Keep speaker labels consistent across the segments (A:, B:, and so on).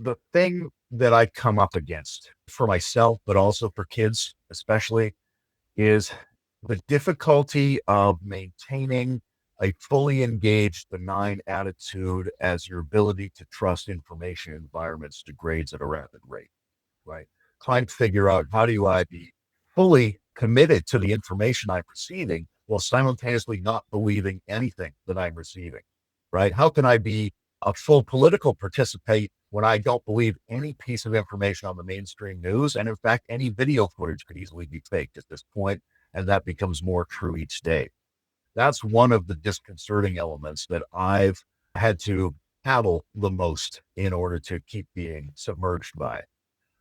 A: The thing that I come up against for myself, but also for kids especially, is the difficulty of maintaining a fully engaged, benign attitude as your ability to trust information environments degrades at a rapid rate, right? Trying to figure out how do I be fully committed to the information I'm receiving while simultaneously not believing anything that I'm receiving, right? How can I be a full political participant when I don't believe any piece of information on the mainstream news? And in fact, any video footage could easily be faked at this point, and that becomes more true each day. That's one of the disconcerting elements that I've had to paddle the most in order to keep being submerged by.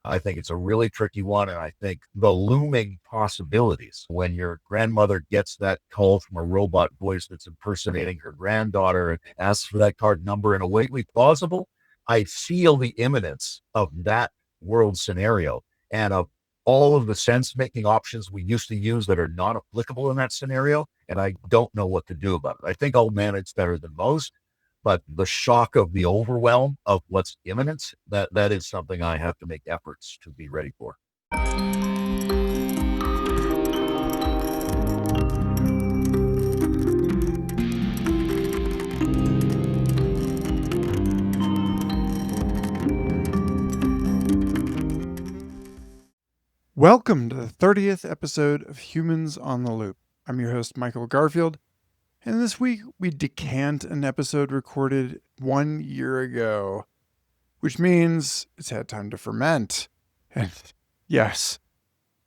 A: I think it's a really tricky one. And I think the looming possibilities when your grandmother gets that call from a robot voice that's impersonating her granddaughter and asks for that card number in a way plausible, I feel the imminence of that world scenario and of all of the sense making options we used to use that are not applicable in that scenario. And I don't know what to do about it. I think I'll manage better than most, but the shock of the overwhelm of what's imminent, that is something I have to make efforts to be ready for.
B: Welcome to the 30th episode of Humans on the Loop. I'm your host, Michael Garfield, and this week we decant an episode recorded 1 year ago, which means it's had time to ferment. And yes,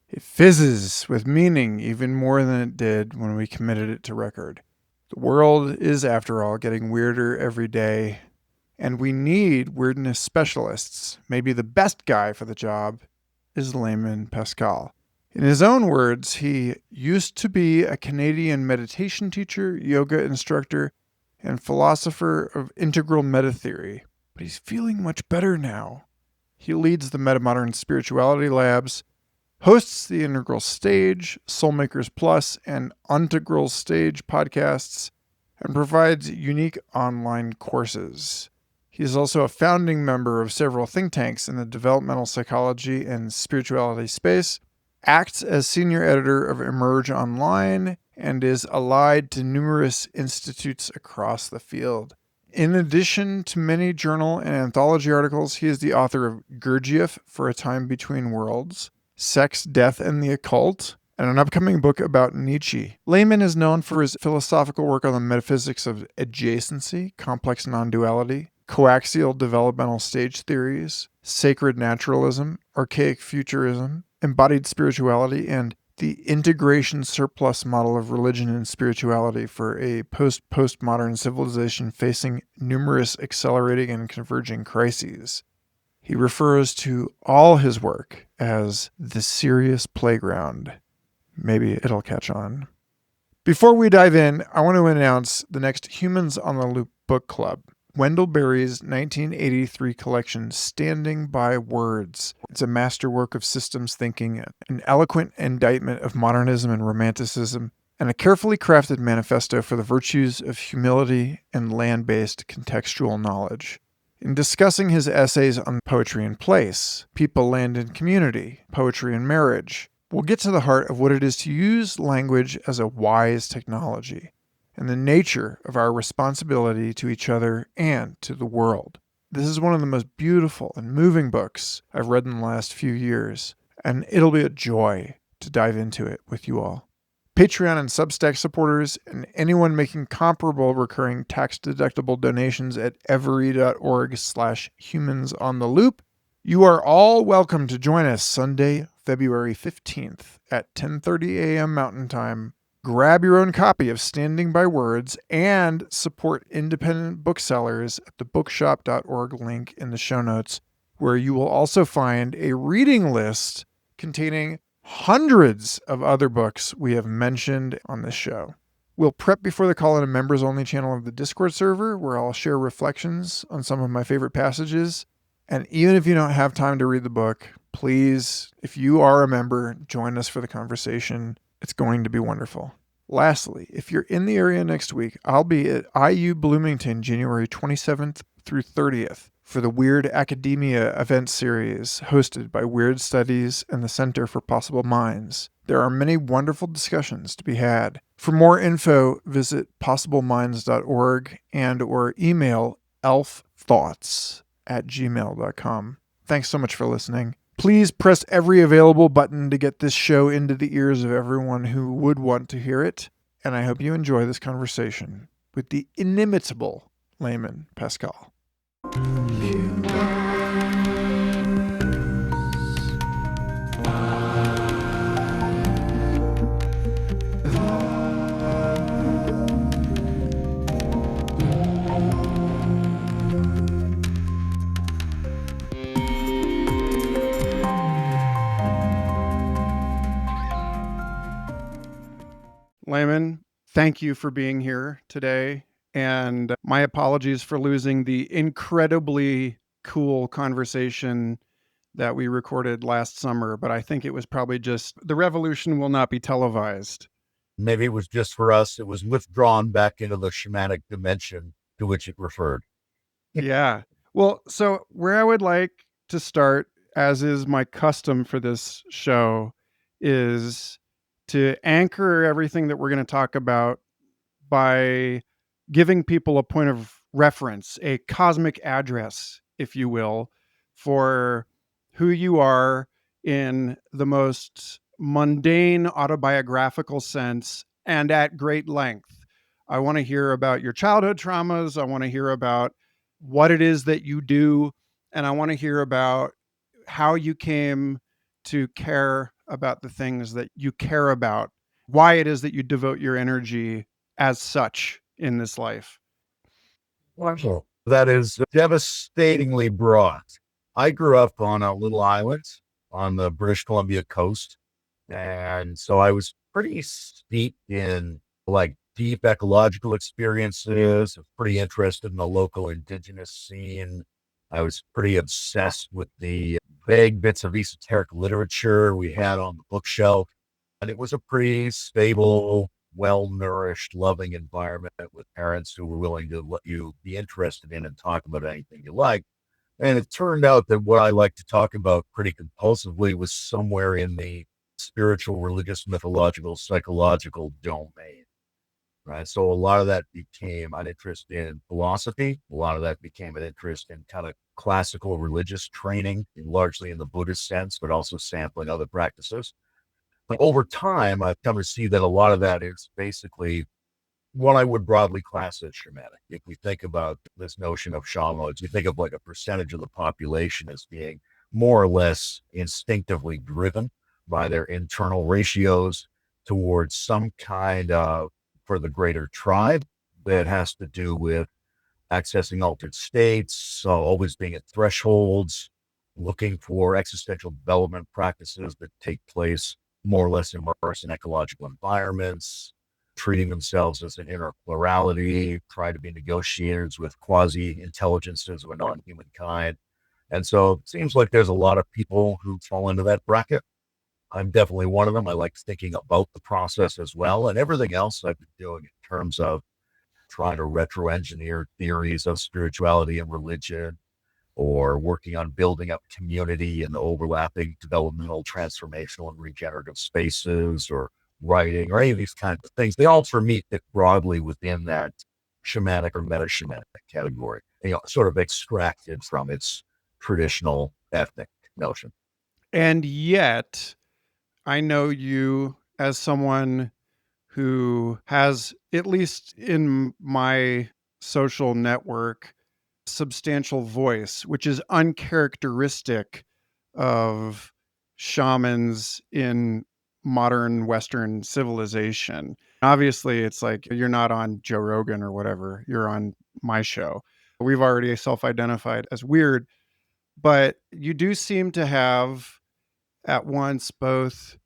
B: it fizzes with meaning even more than it did when we committed it to record. The world is, after all, getting weirder every day, and we need weirdness specialists. Maybe the best guy for the job is Layman Pascal. In his own words, he used to be a Canadian meditation teacher, yoga instructor, and philosopher of integral meta theory, but he's feeling much better now. He leads the Metamodern Spirituality Labs, hosts the Integral Stage, Soulmakers Plus, and Integral Stage podcasts, and provides unique online courses. He is also a founding member of several think tanks in the developmental psychology and spirituality space, acts as senior editor of Emerge Online, and is allied to numerous institutes across the field. In addition to many journal and anthology articles, he is the author of Gurdjieff for a Time Between Worlds, Sex, Death, and the Occult, and an upcoming book about Nietzsche. Layman is known for his philosophical work on the metaphysics of adjacency, complex non-duality, coaxial developmental stage theories, sacred naturalism, archaic futurism, embodied spirituality, and the integration surplus model of religion and spirituality for a postmodern civilization facing numerous accelerating and converging crises. He refers to all his work as the serious playground. Maybe it'll catch on. Before we dive in, I want to announce the next Humans on the Loop book club. Wendell Berry's 1983 collection, Standing by Words. It's a masterwork of systems thinking, an eloquent indictment of modernism and romanticism, and a carefully crafted manifesto for the virtues of humility and land-based contextual knowledge. In discussing his essays on poetry and place, people, land, and community, poetry and marriage, we'll get to the heart of what it is to use language as a wise technology, and the nature of our responsibility to each other and to the world. This is one of the most beautiful and moving books I've read in the last few years, and it'll be a joy to dive into it with you all. Patreon and Substack supporters, and anyone making comparable recurring tax-deductible donations at every.org/humansontheloop, you are all welcome to join us Sunday, February 15th at 10:30 a.m. Mountain Time. Grab your own copy of Standing by Words and support independent booksellers at the bookshop.org link in the show notes, where you will also find a reading list containing hundreds of other books we have mentioned on this show. We'll prep before the call in a members-only channel of the Discord server, where I'll share reflections on some of my favorite passages. And even if you don't have time to read the book, please, if you are a member, join us for the conversation. It's going to be wonderful. Lastly, if you're in the area next week, I'll be at IU Bloomington January 27th through 30th for the Weird Academia event series hosted by Weird Studies and the Center for Possible Minds. There are many wonderful discussions to be had. For more info, visit possibleminds.org and or email elfthoughts@gmail.com. Thanks so much for listening. Please press every available button to get this show into the ears of everyone who would want to hear it. And I hope you enjoy this conversation with the inimitable Layman Pascal. Layman, thank you for being here today. And my apologies for losing the incredibly cool conversation that we recorded last summer, but I think it was probably just the revolution will not be televised.
A: Maybe it was just for us. It was withdrawn back into the shamanic dimension to which it referred.
B: Yeah. Well, so where I would like to start, as is my custom for this show, is to anchor everything that we're going to talk about by giving people a point of reference, a cosmic address, if you will, for who you are in the most mundane autobiographical sense and at great length. I want to hear about your childhood traumas. I want to hear about what it is that you do. And I want to hear about how you came to care about the things that you care about, why it is that you devote your energy as such in this life.
A: Wonderful. That is devastatingly broad. I grew up on a little island on the British Columbia coast. And so I was pretty steeped in like deep ecological experiences, pretty interested in the local indigenous scene. I was pretty obsessed with the vague bits of esoteric literature we had on the bookshelf. And it was a pretty stable, well-nourished, loving environment with parents who were willing to let you be interested in and talk about anything you like. And it turned out that what I like to talk about pretty compulsively was somewhere in the spiritual, religious, mythological, psychological domain, right? So a lot of that became an interest in philosophy. A lot of that became an interest in kind of classical religious training, largely in the Buddhist sense, but also sampling other practices. But over time, I've come to see that a lot of that is basically what I would broadly class as shamanic. If we think about this notion of shamans, you think of like a percentage of the population as being more or less instinctively driven by their internal ratios towards some kind of, for the greater tribe, that has to do with accessing altered states, so always being at thresholds, looking for existential development practices that take place more or less immersed in ecological environments, treating themselves as an inner plurality, try to be negotiators with quasi-intelligences of a non-human kind. And so it seems like there's a lot of people who fall into that bracket. I'm definitely one of them. I like thinking about the process as well, and everything else I've been doing in terms of trying to retro-engineer theories of spirituality and religion, or working on building up community and overlapping developmental, transformational, and regenerative spaces, or writing, or any of these kinds of things. They all, for me, fit broadly within that shamanic or meta-shamanic category, sort of extracted from its traditional ethnic notion.
B: And yet, I know you as someone who has, at least in my social network, substantial voice, which is uncharacteristic of shamans in modern Western civilization. Obviously, it's like you're not on Joe Rogan or whatever, you're on my show. We've already self identified as weird, but you do seem to have at once both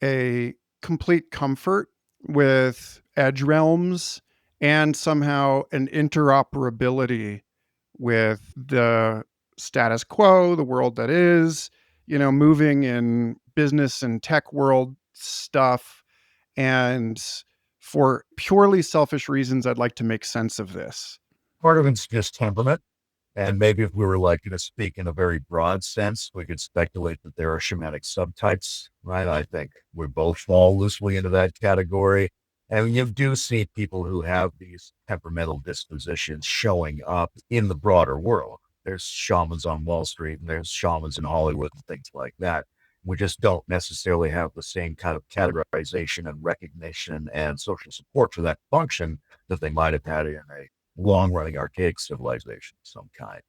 B: a complete comfort with edge realms and somehow an interoperability with the status quo, the world that is, moving in business and tech world stuff. And for purely selfish reasons, I'd like to make sense of this.
A: Part of it's just temperament. And maybe if we were like going to speak in a very broad sense, we could speculate that there are shamanic subtypes, right? I think we both fall loosely into that category. And you do see people who have these temperamental dispositions showing up in the broader world. There's shamans on Wall Street and there's shamans in Hollywood and things like that. We just don't necessarily have the same kind of categorization and recognition and social support for that function that they might have had in a long running archaic civilization of some kind.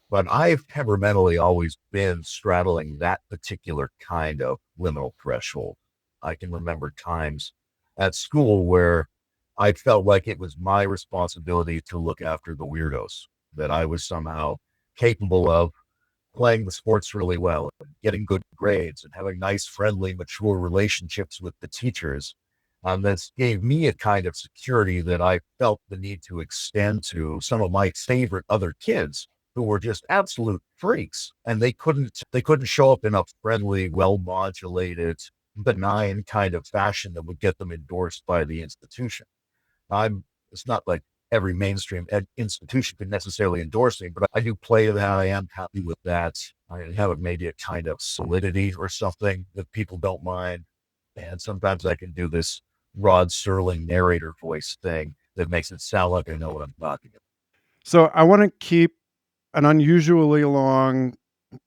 A: But I've temperamentally always been straddling that particular kind of liminal threshold. I can remember times at school where I felt like it was my responsibility to look after the weirdos, that I was somehow capable of playing the sports really well, and getting good grades, and having nice, friendly, mature relationships with the teachers. This gave me a kind of security that I felt the need to extend to some of my favorite other kids who were just absolute freaks, and they couldn't show up in a friendly, well modulated, benign kind of fashion that would get them endorsed by the institution. I'm it's not like every mainstream institution could necessarily endorse me, but I do play that. I am happy with that. I have maybe a kind of solidity or something that people don't mind. And sometimes I can do this Rod Serling narrator voice thing that makes it sound like I know what I'm talking about.
B: So I want to keep an unusually long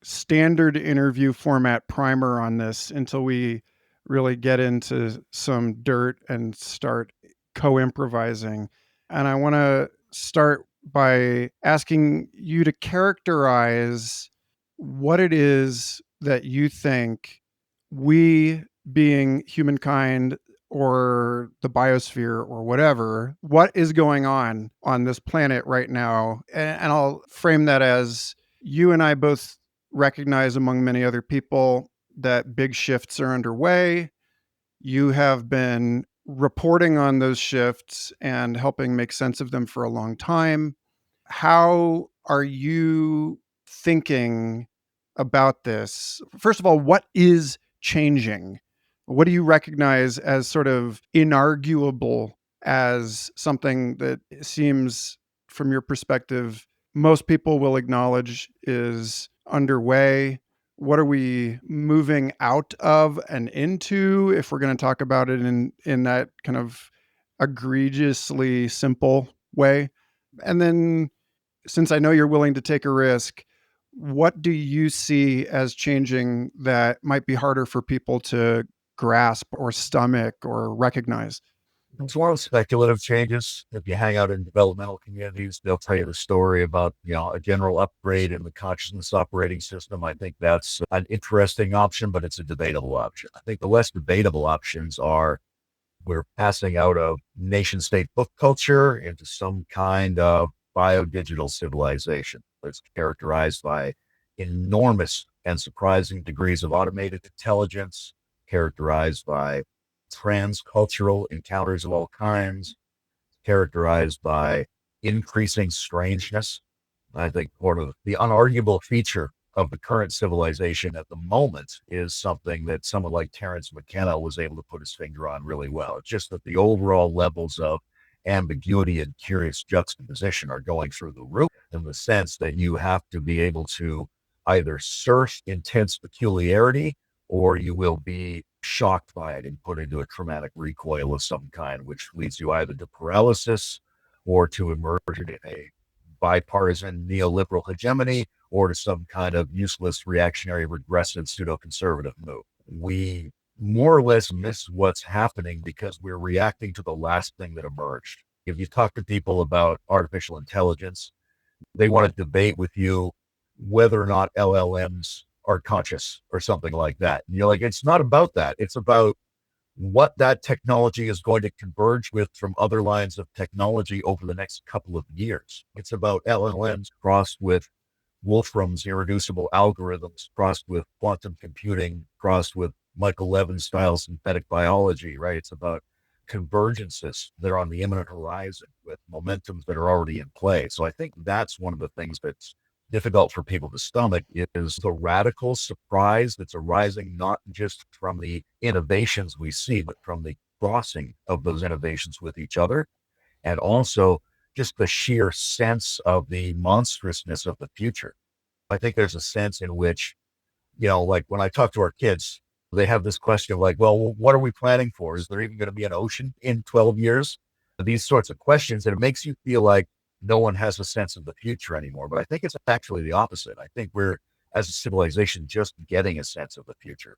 B: standard interview format primer on this until we really get into some dirt and start co-improvising. And I want to start by asking you to characterize what it is that you think we, being humankind or the biosphere or whatever, what is going on this planet right now? And I'll frame that as you and I both recognize, among many other people, that big shifts are underway. You have been reporting on those shifts and helping make sense of them for a long time. How are you thinking about this? First of all, what is changing? What do you recognize as sort of inarguable, as something that seems, from your perspective, most people will acknowledge is underway? What are we moving out of and into, if we're going to talk about it in that kind of egregiously simple way? And then, since I know you're willing to take a risk, what do you see as changing that might be harder for people to grasp or stomach or recognize?
A: It's one of speculative changes. If you hang out in developmental communities, they'll tell you the story about, a general upgrade in the consciousness operating system. I think that's an interesting option, but it's a debatable option. I think the less debatable options are we're passing out of nation state book culture into some kind of biodigital civilization that's characterized by enormous and surprising degrees of automated intelligence, characterized by transcultural encounters of all kinds, characterized by increasing strangeness. I think part of the unarguable feature of the current civilization at the moment is something that someone like Terence McKenna was able to put his finger on really well. It's just that the overall levels of ambiguity and curious juxtaposition are going through the roof, in the sense that you have to be able to either surf intense peculiarity, or you will be shocked by it and put into a traumatic recoil of some kind, which leads you either to paralysis or to immersion in a bipartisan neoliberal hegemony, or to some kind of useless reactionary regressive pseudo conservative move. We more or less miss what's happening because we're reacting to the last thing that emerged. If you talk to people about artificial intelligence, they want to debate with you whether or not LLMs are conscious or something like that. And you're like, it's not about that. It's about what that technology is going to converge with from other lines of technology over the next couple of years. It's about LLMs crossed with Wolfram's irreducible algorithms, crossed with quantum computing, crossed with Michael Levin style synthetic biology, right? It's about convergences that are on the imminent horizon with momentums that are already in play. So I think that's one of the things that's difficult for people to stomach, is the radical surprise that's arising not just from the innovations we see, but from the crossing of those innovations with each other. And also just the sheer sense of the monstrousness of the future. I think there's a sense in which, like when I talk to our kids, they have this question of like, well, what are we planning for? Is there even going to be an ocean in 12 years? These sorts of questions, and it makes you feel like no one has a sense of the future anymore. But I think it's actually the opposite. I think we're, as a civilization, just getting a sense of the future.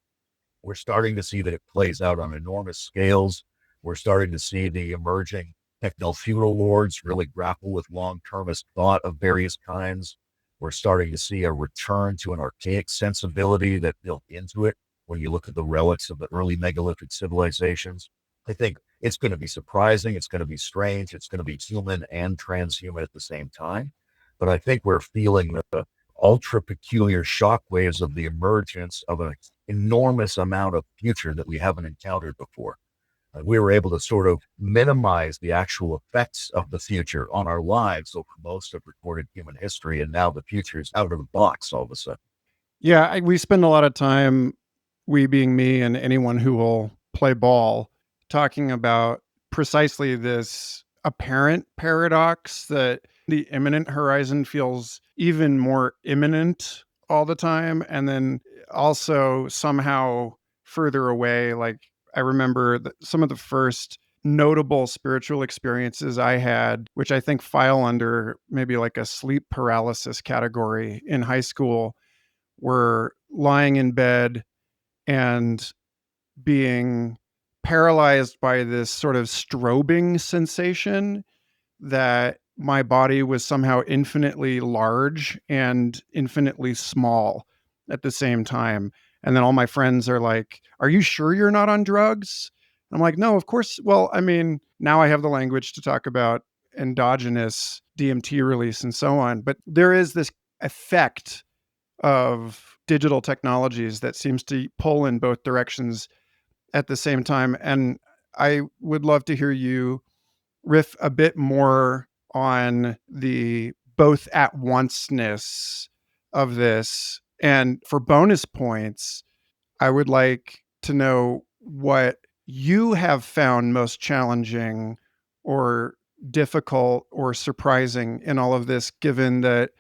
A: We're starting to see that it plays out on enormous scales. We're starting to see the emerging techno-feudal lords really grapple with long-termist thought of various kinds. We're starting to see a return to an archaic sensibility that built into it when you look at the relics of the early megalithic civilizations. I think it's going to be surprising. It's going to be strange. It's going to be human and transhuman at the same time. But I think we're feeling the ultra peculiar shockwaves of the emergence of an enormous amount of future that we haven't encountered before. We were able to sort of minimize the actual effects of the future on our lives over most of recorded human history. And now the future is out of the box all of a sudden.
B: Yeah, we spend a lot of time, we being me and anyone who will play ball, talking about precisely this apparent paradox that the imminent horizon feels even more imminent all the time. And then also somehow further away. Like I remember some of the first notable spiritual experiences I had, which I think file under maybe like a sleep paralysis category in high school, were lying in bed and being paralyzed by this sort of strobing sensation that my body was somehow infinitely large and infinitely small at the same time. And then all my friends are like, "Are you sure you're not on drugs?" I'm like, "No, of course." Well, I mean, now I have the language to talk about endogenous DMT release and so on. But there is this effect of digital technologies that seems to pull in both directions at the same time. And I would love to hear you riff a bit more on the both at onceness of this. And for bonus points, I would like to know what you have found most challenging or difficult or surprising in all of this, given that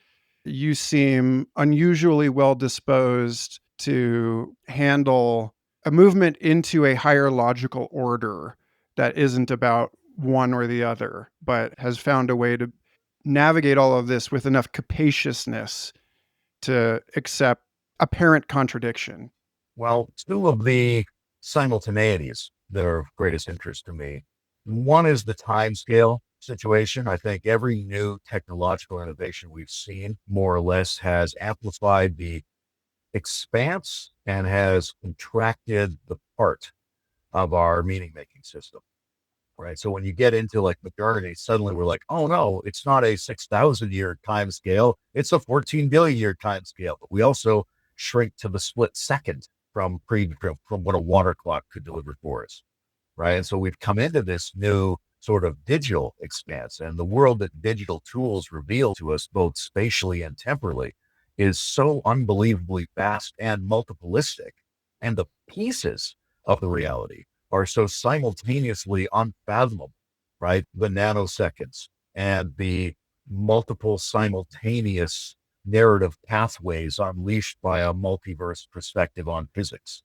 B: you seem unusually well disposed to handle a movement into a higher logical order that isn't about one or the other, but has found a way to navigate all of this with enough capaciousness to accept apparent contradiction.
A: Well, two of the simultaneities that are of greatest interest to me. One is the time scale situation. I think every new technological innovation we've seen more or less has amplified the expanse and has contracted the part of our meaning making system. Right. So when you get into like modernity, suddenly we're like, oh no, it's not a 6,000 year time scale. It's a 14 billion year time scale. But we also shrink to the split second from what a water clock could deliver for us. Right. And so we've come into this new sort of digital expanse, and the world that digital tools reveal to us, both spatially and temporally, is so unbelievably vast and multiplistic. And the pieces of the reality are so simultaneously unfathomable, right? The nanoseconds and the multiple simultaneous narrative pathways unleashed by a multiverse perspective on physics.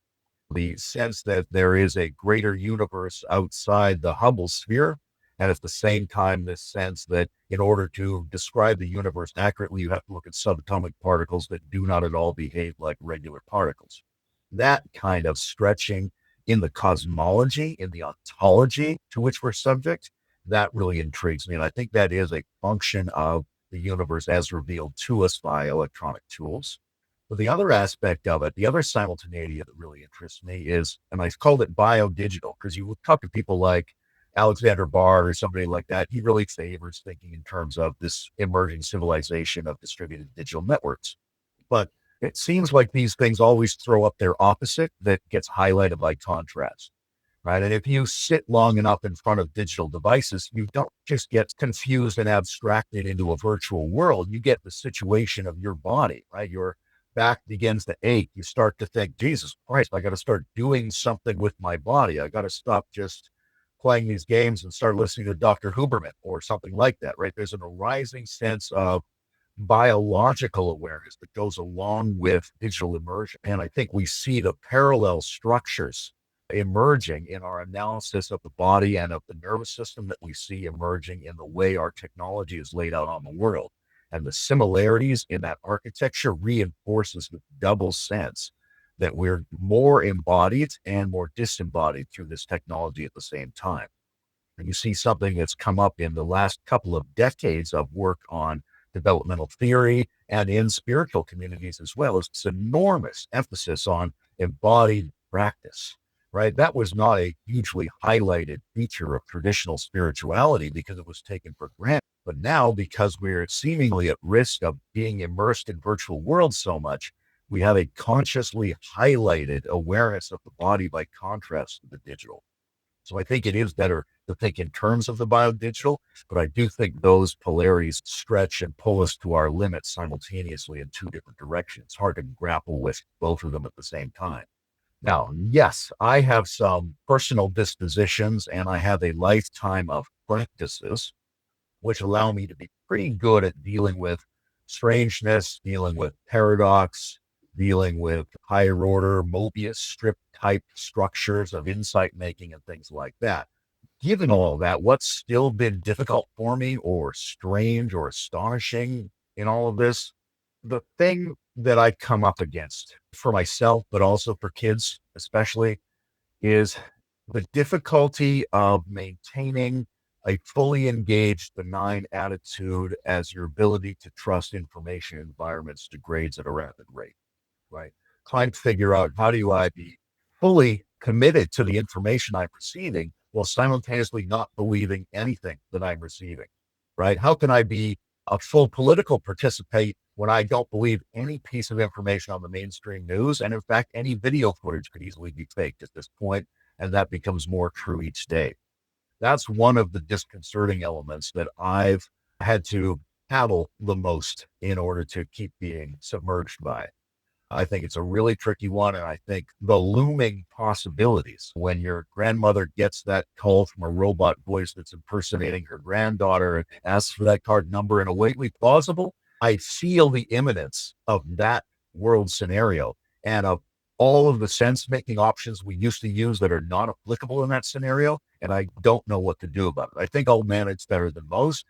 A: The sense that there is a greater universe outside the Hubble sphere. And at the same time, this sense that in order to describe the universe accurately, you have to look at subatomic particles that do not at all behave like regular particles. That kind of stretching in the cosmology, in the ontology to which we're subject, that really intrigues me. And I think that is a function of the universe as revealed to us by electronic tools. But the other aspect of it, the other simultaneity that really interests me is, and I called it biodigital, because you would talk to people like Alexander Barr or somebody like that. He really favors thinking in terms of this emerging civilization of distributed digital networks. But it seems like these things always throw up their opposite that gets highlighted by contrast, right? And if you sit long enough in front of digital devices, you don't just get confused and abstracted into a virtual world. You get the situation of your body, right? Your back begins to ache. You start to think, Jesus Christ, I got to start doing something with my body. I got to stop just playing these games and start listening to Dr. Huberman or something like that, right? There's an arising sense of biological awareness that goes along with digital immersion. And I think we see the parallel structures emerging in our analysis of the body and of the nervous system that we see emerging in the way our technology is laid out on the world. And the similarities in that architecture reinforces the double sense that we're more embodied and more disembodied through this technology at the same time. And you see something that's come up in the last couple of decades of work on developmental theory and in spiritual communities as well, is this enormous emphasis on embodied practice, right? That was not a hugely highlighted feature of traditional spirituality because it was taken for granted. But now, because we're seemingly at risk of being immersed in virtual worlds so much, we have a consciously highlighted awareness of the body by contrast to the digital. So I think it is better to think in terms of the biodigital, but I do think those polarities stretch and pull us to our limits simultaneously in two different directions. It's hard to grapple with both of them at the same time. Now, yes, I have some personal dispositions and I have a lifetime of practices which allow me to be pretty good at dealing with strangeness, dealing with paradox, dealing with higher order Mobius strip type structures of insight making and things like that. Given all that, what's still been difficult for me or strange or astonishing in all of this, the thing that I come up against for myself, but also for kids especially, is the difficulty of maintaining a fully engaged, benign attitude as your ability to trust information environments degrades at a rapid rate, right? Trying to figure out how do I be fully committed to the information I'm receiving while simultaneously not believing anything that I'm receiving, right? How can I be a full political participant when I don't believe any piece of information on the mainstream news? And in fact, any video footage could easily be faked at this point, and that becomes more true each day. That's one of the disconcerting elements that I've had to paddle the most in order to keep being submerged by. I think it's a really tricky one. And I think the looming possibilities when your grandmother gets that call from a robot voice that's impersonating her granddaughter and asks for that card number in a way plausible, I feel the imminence of that world scenario and of all of the sense making options we used to use that are not applicable in that scenario. And I don't know what to do about it. I think I'll manage better than most.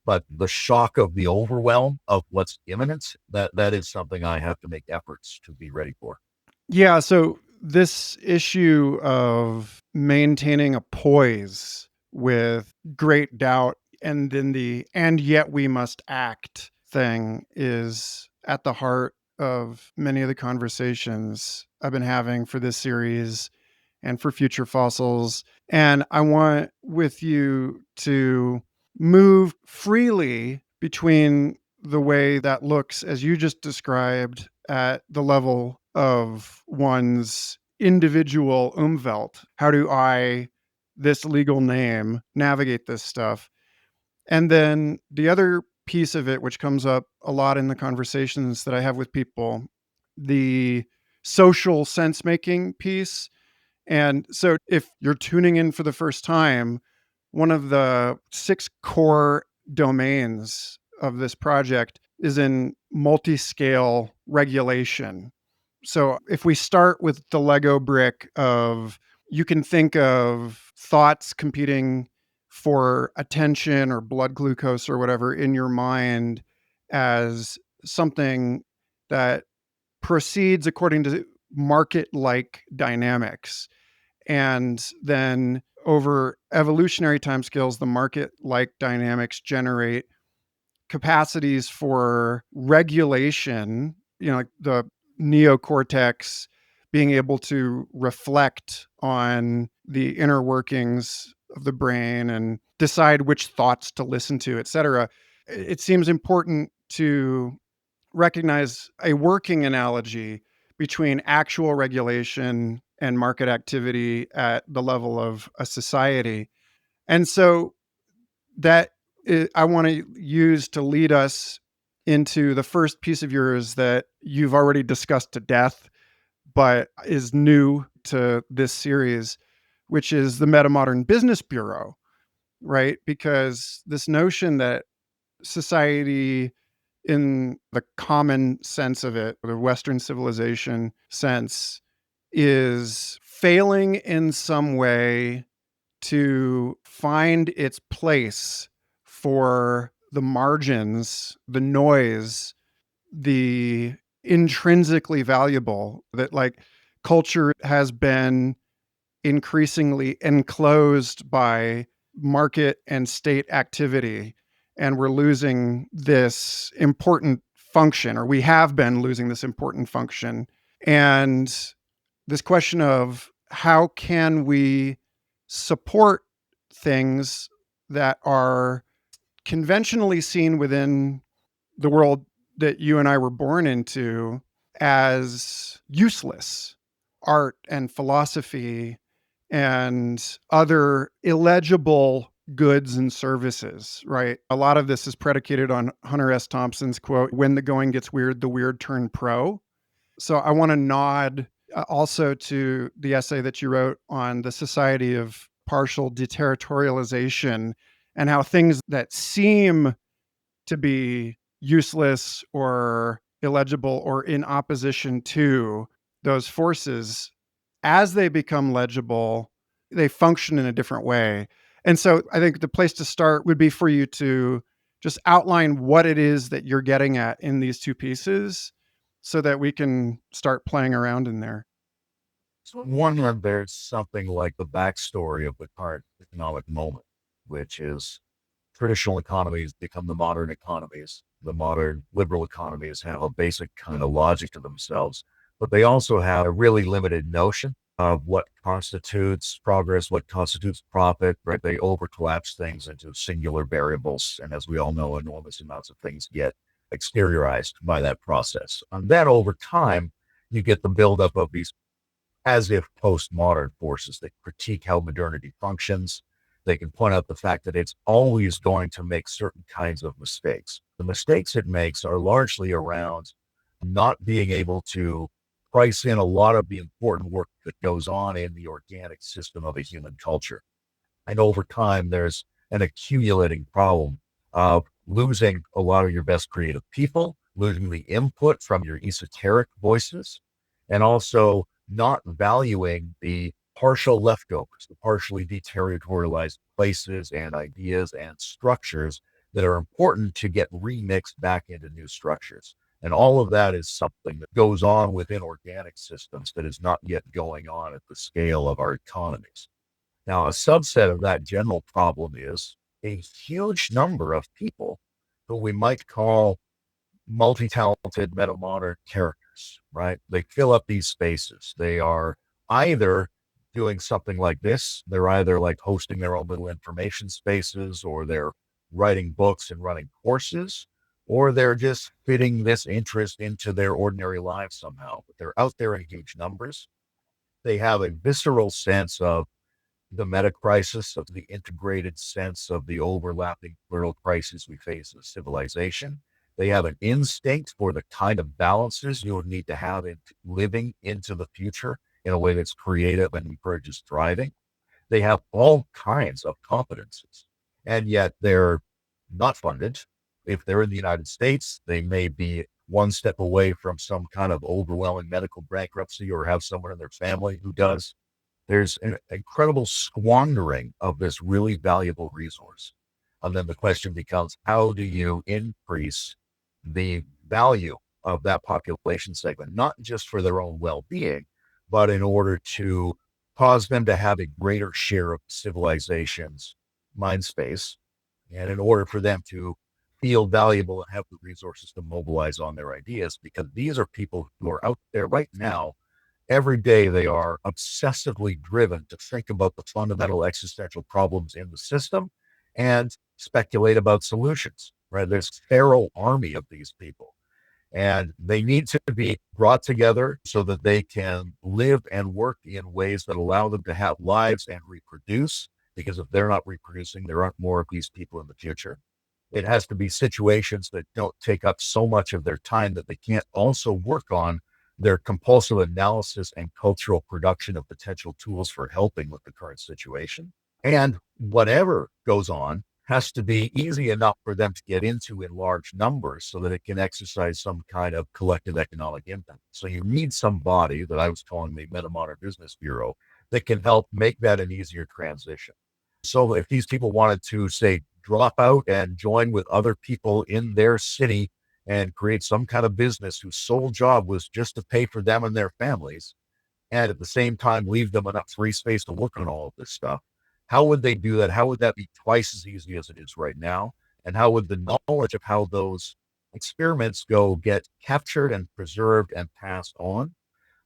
A: But the shock of the overwhelm of what's imminent, that is something I have to make efforts to be ready for.
B: Yeah, so this issue of maintaining a poise with great doubt and then the "and yet we must act" thing is at the heart of many of the conversations I've been having for this series and for future fossils. And I want with you to move freely between the way that looks, as you just described, at the level of one's individual Umwelt. How do I, this legal name, navigate this stuff? And then the other piece of it, which comes up a lot in the conversations that I have with people, the social sense making piece. And so if you're tuning in for the first time, one of the 6 core domains of this project is in multi-scale regulation. So if we start with the Lego brick of, you can think of thoughts competing for attention or blood glucose or whatever in your mind as something that proceeds according to market-like dynamics. And then over evolutionary timescales, the market-like dynamics generate capacities for regulation, like the neocortex being able to reflect on the inner workings of the brain and decide which thoughts to listen to, et cetera. It seems important to recognize a working analogy between actual regulation and market activity at the level of a society. And so that I want to use to lead us into the first piece of yours that you've already discussed to death, but is new to this series, which is the Metamodern Business Bureau, right? Because this notion that society, in the common sense of it, the Western civilization sense, is failing in some way to find its place for the margins, the noise, the intrinsically valuable, that like culture has been increasingly enclosed by market and state activity. And we're losing this important function, or we have been losing this important function. And this question of how can we support things that are conventionally seen within the world that you and I were born into as useless, art and philosophy and other illegible goods and services, right? A lot of this is predicated on Hunter S. Thompson's quote, "When the going gets weird, the weird turn pro." So I want to nod also to the essay that you wrote on the Society of Partial Deterritorialization, and how things that seem to be useless or illegible or in opposition to those forces, as they become legible, they function in a different way. And so I think the place to start would be for you to just outline what it is that you're getting at in these two pieces so that we can start playing around in there.
A: So one, there's something like the backstory of the current economic moment, which is traditional economies become the modern economies. The modern liberal economies have a basic kind of logic to themselves, but they also have a really limited notion of what constitutes progress, what constitutes profit, right? They overcollapse things into singular variables. And as we all know, enormous amounts of things get exteriorized by that process. And then over time, you get the buildup of these as if postmodern forces that critique how modernity functions. They can point out the fact that it's always going to make certain kinds of mistakes. The mistakes it makes are largely around not being able to price in a lot of the important work that goes on in the organic system of a human culture. And over time, there's an accumulating problem of losing a lot of your best creative people, losing the input from your esoteric voices, and also not valuing the partial leftovers, the partially deterritorialized places and ideas and structures that are important to get remixed back into new structures. And all of that is something that goes on within organic systems that is not yet going on at the scale of our economies. Now, a subset of that general problem is a huge number of people who we might call multi-talented meta-modern characters, right? They fill up these spaces. They are either doing something like this. They're either like hosting their own little information spaces, or they're writing books and running courses, or they're just fitting this interest into their ordinary lives somehow. But they're out there in huge numbers. They have a visceral sense of the meta crisis, of the integrated sense of the overlapping plural crises we face as civilization. They have an instinct for the kind of balances you would need to have in living into the future in a way that's creative and encourages thriving. They have all kinds of competencies, and yet they're not funded. If they're in the United States, they may be one step away from some kind of overwhelming medical bankruptcy or have someone in their family who does. There's an incredible squandering of this really valuable resource. And then the question becomes, how do you increase the value of that population segment, not just for their own well-being, but in order to cause them to have a greater share of civilization's mind space, and in order for them to feel valuable and have the resources to mobilize on their ideas, because these are people who are out there right now. Every day, they are obsessively driven to think about the fundamental existential problems in the system and speculate about solutions, right? There's a feral army of these people, and they need to be brought together so that they can live and work in ways that allow them to have lives and reproduce. Because if they're not reproducing, there aren't more of these people in the future. It has to be situations that don't take up so much of their time that they can't also work on their compulsive analysis and cultural production of potential tools for helping with the current situation. And whatever goes on has to be easy enough for them to get into in large numbers so that it can exercise some kind of collective economic impact. So you need somebody that I was calling the Metamodern Business Bureau that can help make that an easier transition. So if these people wanted to, say, drop out and join with other people in their city and create some kind of business whose sole job was just to pay for them and their families, and at the same time leave them enough free space to work on all of this stuff, how would they do that? How would that be twice as easy as it is right now? And how would the knowledge of how those experiments go get captured and preserved and passed on?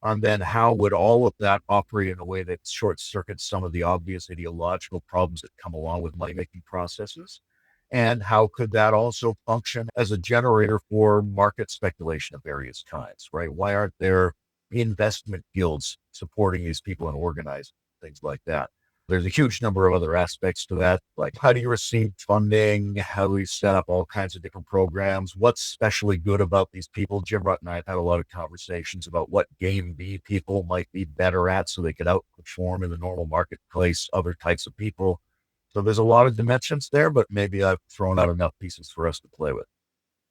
A: And then how would all of that operate in a way that short circuits some of the obvious ideological problems that come along with money making processes? And how could that also function as a generator for market speculation of various kinds, right? Why aren't there investment guilds supporting these people and organizing things like that? There's a huge number of other aspects to that, like how do you receive funding? How do we set up all kinds of different programs? What's especially good about these people? Jim Rutt and I have had a lot of conversations about what game B people might be better at so they could outperform in the normal marketplace other types of people. So there's a lot of dimensions there, but maybe I've thrown out enough pieces for us to play with.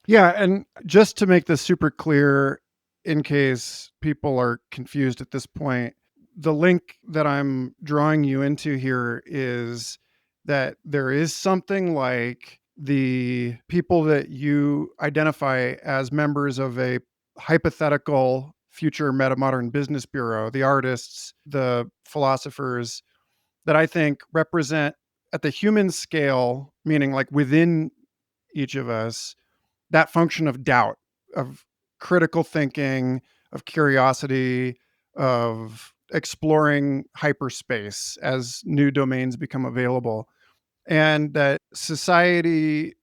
B: Yeah, and just to make this super clear, in case people are confused at this point, the link that I'm drawing you into here is that there is something like the people that you identify as members of a hypothetical future metamodern business bureau, the artists, the philosophers, that I think represent at the human scale, meaning like within each of us, that function of doubt, of critical thinking, of curiosity, of exploring hyperspace as new domains become available. And that society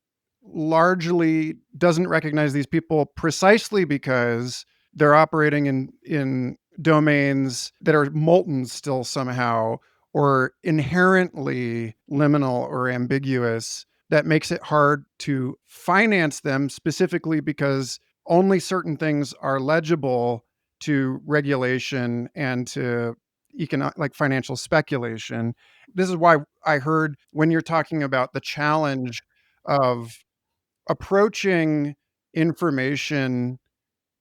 B: largely doesn't recognize these people precisely because they're operating in domains that are molten still somehow, or inherently liminal or ambiguous, that makes it hard to finance them, specifically because only certain things are legible to regulation and to economic, like financial speculation. This is why I heard when you're talking about the challenge of approaching information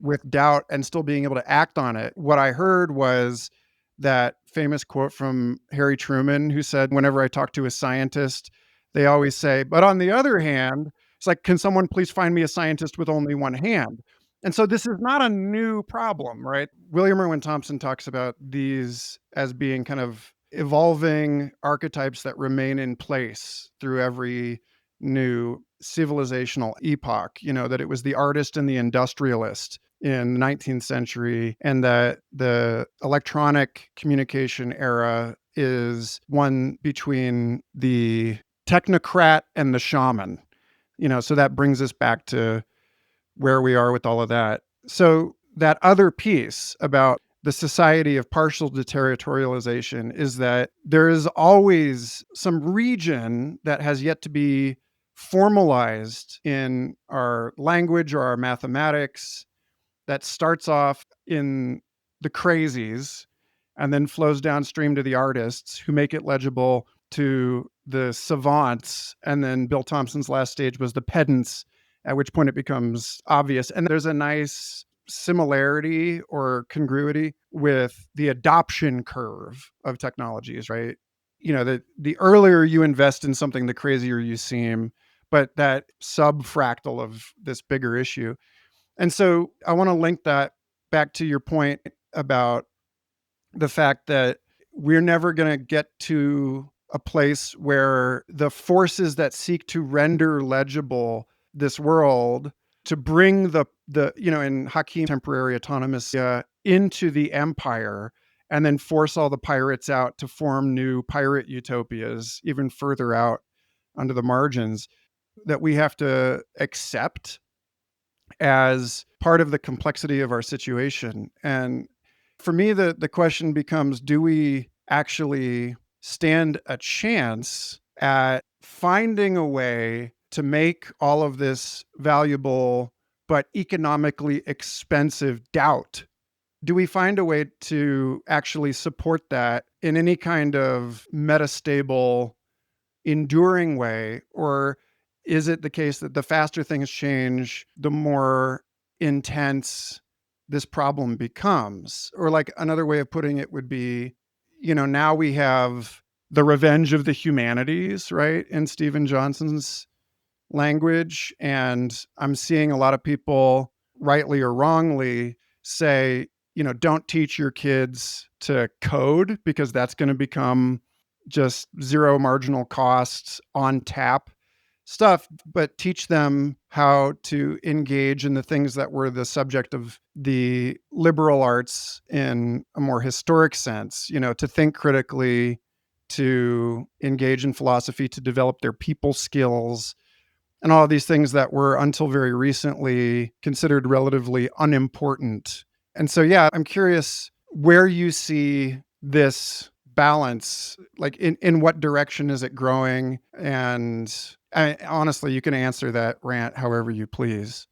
B: with doubt and still being able to act on it. What I heard was that famous quote from Harry Truman, who said, whenever I talk to a scientist, they always say, but on the other hand, it's like, can someone please find me a scientist with only one hand? And so this is not a new problem, right? William Irwin Thompson talks about these as being kind of evolving archetypes that remain in place through every new civilizational epoch, that it was the artist and the industrialist in the 19th century, and that the electronic communication era is one between the technocrat and the shaman. So that brings us back to where we are with all of that. So that other piece about the society of partial deterritorialization is that there is always some region that has yet to be formalized in our language or our mathematics, that starts off in the crazies and then flows downstream to the artists who make it legible to the savants. And then Bill Thompson's last stage was the pedants, at which point it becomes obvious. And there's a nice similarity or congruity with the adoption curve of technologies, right? The earlier you invest in something, the crazier you seem, but that subfractal of this bigger issue. And so I want to link that back to your point about the fact that we're never going to get to a place where the forces that seek to render legible this world, to bring the in Hakim temporary autonomous into the empire, and then force all the pirates out to form new pirate utopias even further out under the margins, that we have to accept as part of the complexity of our situation. And for me, the question becomes, do we actually stand a chance at finding a way to make all of this valuable but economically expensive doubt Do we find a way to actually support that in any kind of metastable, enduring way? Or is it the case that the faster things change, the more intense this problem becomes? Or, like, another way of putting it would be, now we have the revenge of the humanities, right? In Stephen Johnson's language. And I'm seeing a lot of people, rightly or wrongly, say, don't teach your kids to code because that's going to become just zero marginal costs on tap stuff, but teach them how to engage in the things that were the subject of the liberal arts in a more historic sense, to think critically, to engage in philosophy, to develop their people skills, and all of these things that were until very recently considered relatively unimportant. And so, yeah, I'm curious where you see this balance, like in what direction is it growing? And honestly, you can answer that rant however you please.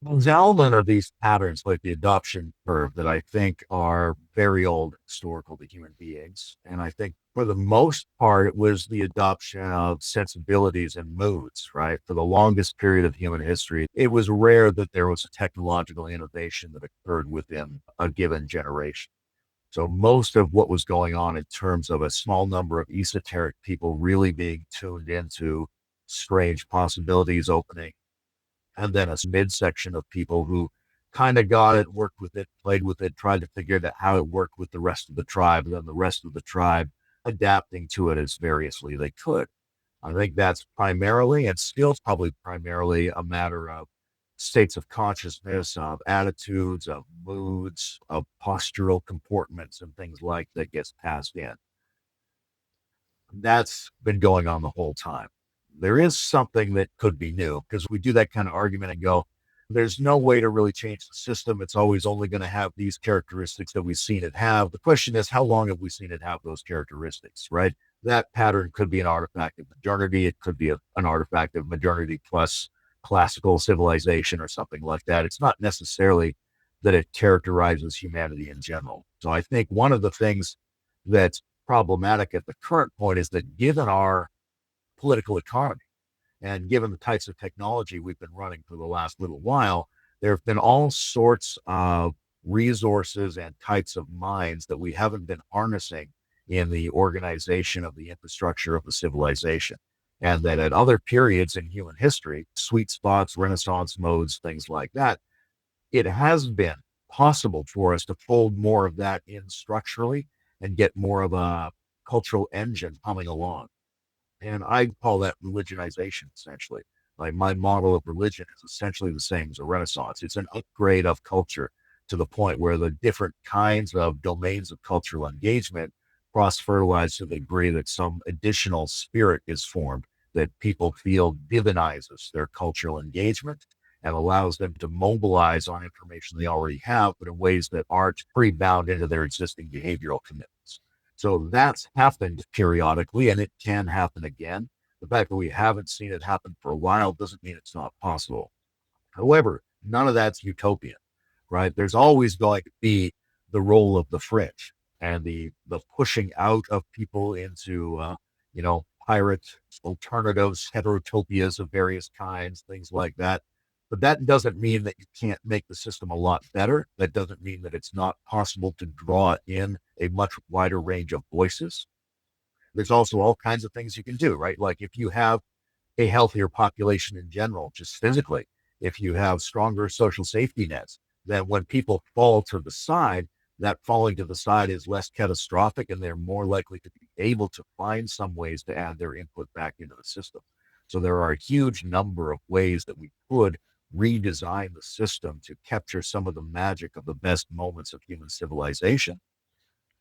A: There's an element of these patterns, like the adoption curve, that I think are very old, historical to human beings. And I think for the most part, it was the adoption of sensibilities and moods, right? For the longest period of human history, it was rare that there was a technological innovation that occurred within a given generation. So most of what was going on in terms of a small number of esoteric people really being tuned into strange possibilities opening, and then a midsection of people who kind of got it, worked with it, played with it, tried to figure out how it worked with the rest of the tribe, and then the rest of the tribe adapting to it as variously they could. I think that's primarily, and still probably primarily, a matter of states of consciousness, of attitudes, of moods, of postural comportments, and things like that gets passed in. That's been going on the whole time. There is something that could be new because we do that kind of argument and go, there's no way to really change the system. It's always only going to have these characteristics that we've seen it have. The question is, how long have we seen it have those characteristics, right? That pattern could be an artifact of modernity. It could be an artifact of modernity plus classical civilization or something like that. It's not necessarily that it characterizes humanity in general. So I think one of the things that's problematic at the current point is that given our political economy and given the types of technology we've been running for the last little while, there have been all sorts of resources and types of minds that we haven't been harnessing in the organization of the infrastructure of the civilization. And that at other periods in human history, sweet spots, Renaissance modes, things like that, it has been possible for us to fold more of that in structurally and get more of a cultural engine humming along. And I call that religionization, essentially. Like my model of religion is essentially the same as a Renaissance. It's an upgrade of culture to the point where the different kinds of domains of cultural engagement cross fertilize to the degree that some additional spirit is formed that people feel divinizes their cultural engagement and allows them to mobilize on information they already have, but in ways that aren't pre-bound into their existing behavioral commitments. So that's happened periodically, and it can happen again. The fact that we haven't seen it happen for a while doesn't mean it's not possible. However, none of that's utopian, right? There's always going to be the role of the fringe and the pushing out of people into, pirate alternatives, heterotopias of various kinds, things like that. But that doesn't mean that you can't make the system a lot better. That doesn't mean that it's not possible to draw in a much wider range of voices. There's also all kinds of things you can do, right? Like if you have a healthier population in general, just physically, if you have stronger social safety nets, then when people fall to the side, that falling to the side is less catastrophic and they're more likely to be able to find some ways to add their input back into the system. So there are a huge number of ways that we could redesign the system to capture some of the magic of the best moments of human civilization.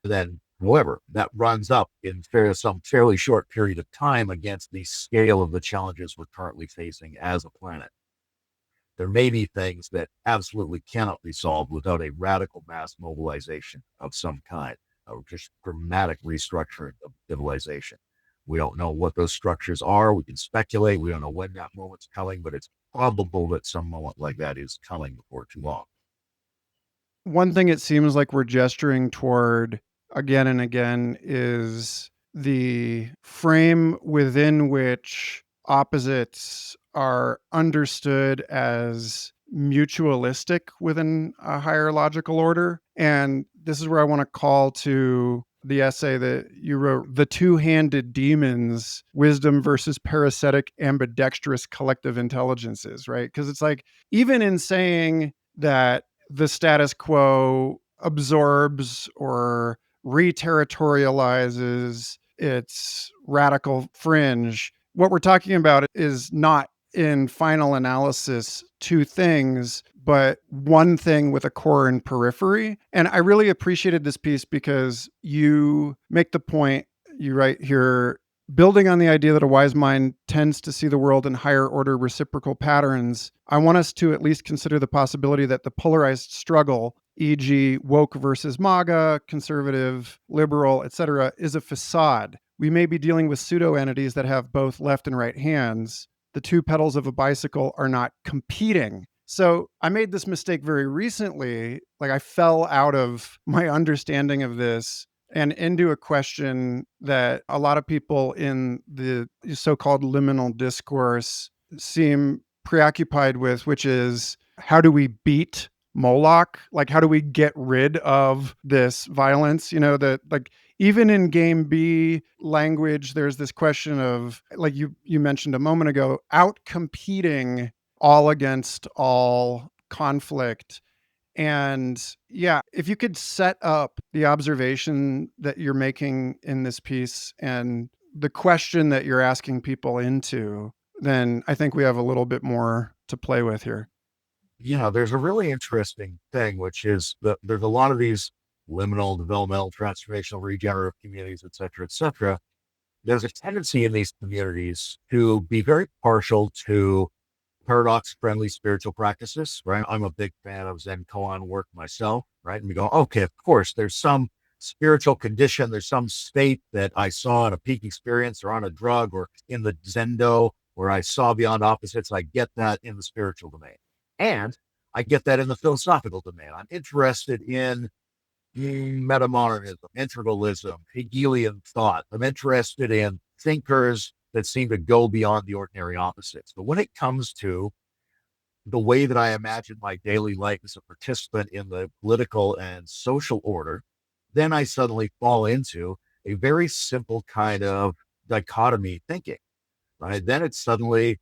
A: Then, however, that runs up in some fairly short period of time against the scale of the challenges we're currently facing as a planet. There may be things that absolutely cannot be solved without a radical mass mobilization of some kind, or just dramatic restructuring of civilization. We don't know what those structures are. We can speculate. We don't know when that moment's coming, but it's probable that some moment like that is coming before too long.
B: One thing it seems like we're gesturing toward again and again is the frame within which opposites are understood as mutualistic within a higher logical order. And this is where I want to call to the essay that you wrote, The Two-Handed Demons, Wisdom versus Parasitic Ambidextrous Collective Intelligences, right? Because it's like, even in saying that the status quo absorbs or reterritorializes its radical fringe, what we're talking about is not in final analysis two things, but one thing with a core and periphery. And I really appreciated this piece because you make the point, you write here, building on the idea that a wise mind tends to see the world in higher order reciprocal patterns, I want us to at least consider the possibility that the polarized struggle, e.g., woke versus MAGA, conservative, liberal, etc., is a facade. We may be dealing with pseudo entities that have both left and right hands. The two pedals of a bicycle are not competing. So I made this mistake very recently. Like, I fell out of my understanding of this and into a question that a lot of people in the so-called liminal discourse seem preoccupied with, which is, how do we beat Moloch? Like, how do we get rid of this violence? You know, that, like, even in game B language, there's this question of, like you mentioned a moment ago, out competing all against all conflict. And yeah, if you could set up the observation that you're making in this piece and the question that you're asking people into, then I think we have a little bit more to play with here.
A: Yeah, there's a really interesting thing, which is that there's a lot of these liminal, developmental, transformational, regenerative communities, et cetera, et cetera. There's a tendency in these communities to be very partial to paradox friendly spiritual practices, right? I'm a big fan of Zen koan work myself, right? And we go, okay, of course, there's some spiritual condition, there's some state that I saw in a peak experience or on a drug or in the Zendo where I saw beyond opposites. I get that in the spiritual domain. And I get that in the philosophical domain. I'm interested in metamodernism, integralism, Hegelian thought. I'm interested in thinkers that seem to go beyond the ordinary opposites. But when it comes to the way that I imagine my daily life as a participant in the political and social order, then I suddenly fall into a very simple kind of dichotomy thinking, right? Then it's suddenly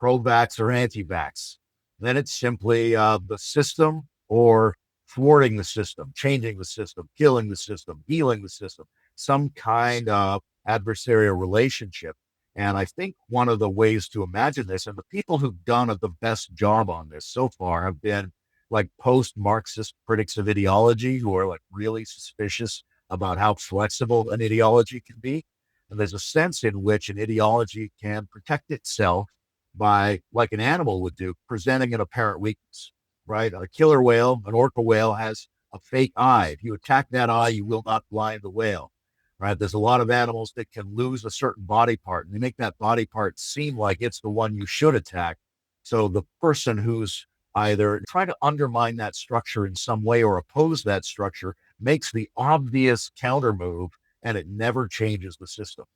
A: pro-vax or anti-vax. Then it's simply the system or thwarting the system, changing the system, killing the system, healing the system, some kind of adversarial relationship. And I think one of the ways to imagine this, and the people who've done the best job on this so far have been like post-Marxist critics of ideology who are like really suspicious about how flexible an ideology can be. And there's a sense in which an ideology can protect itself by, like an animal would do, presenting an apparent weakness, right? A killer whale, an orca whale, has a fake eye. If you attack that eye, you will not blind the whale, right? There's a lot of animals that can lose a certain body part, and they make that body part seem like it's the one you should attack. So the person who's either trying to undermine that structure in some way or oppose that structure makes the obvious counter move, and it never changes the system.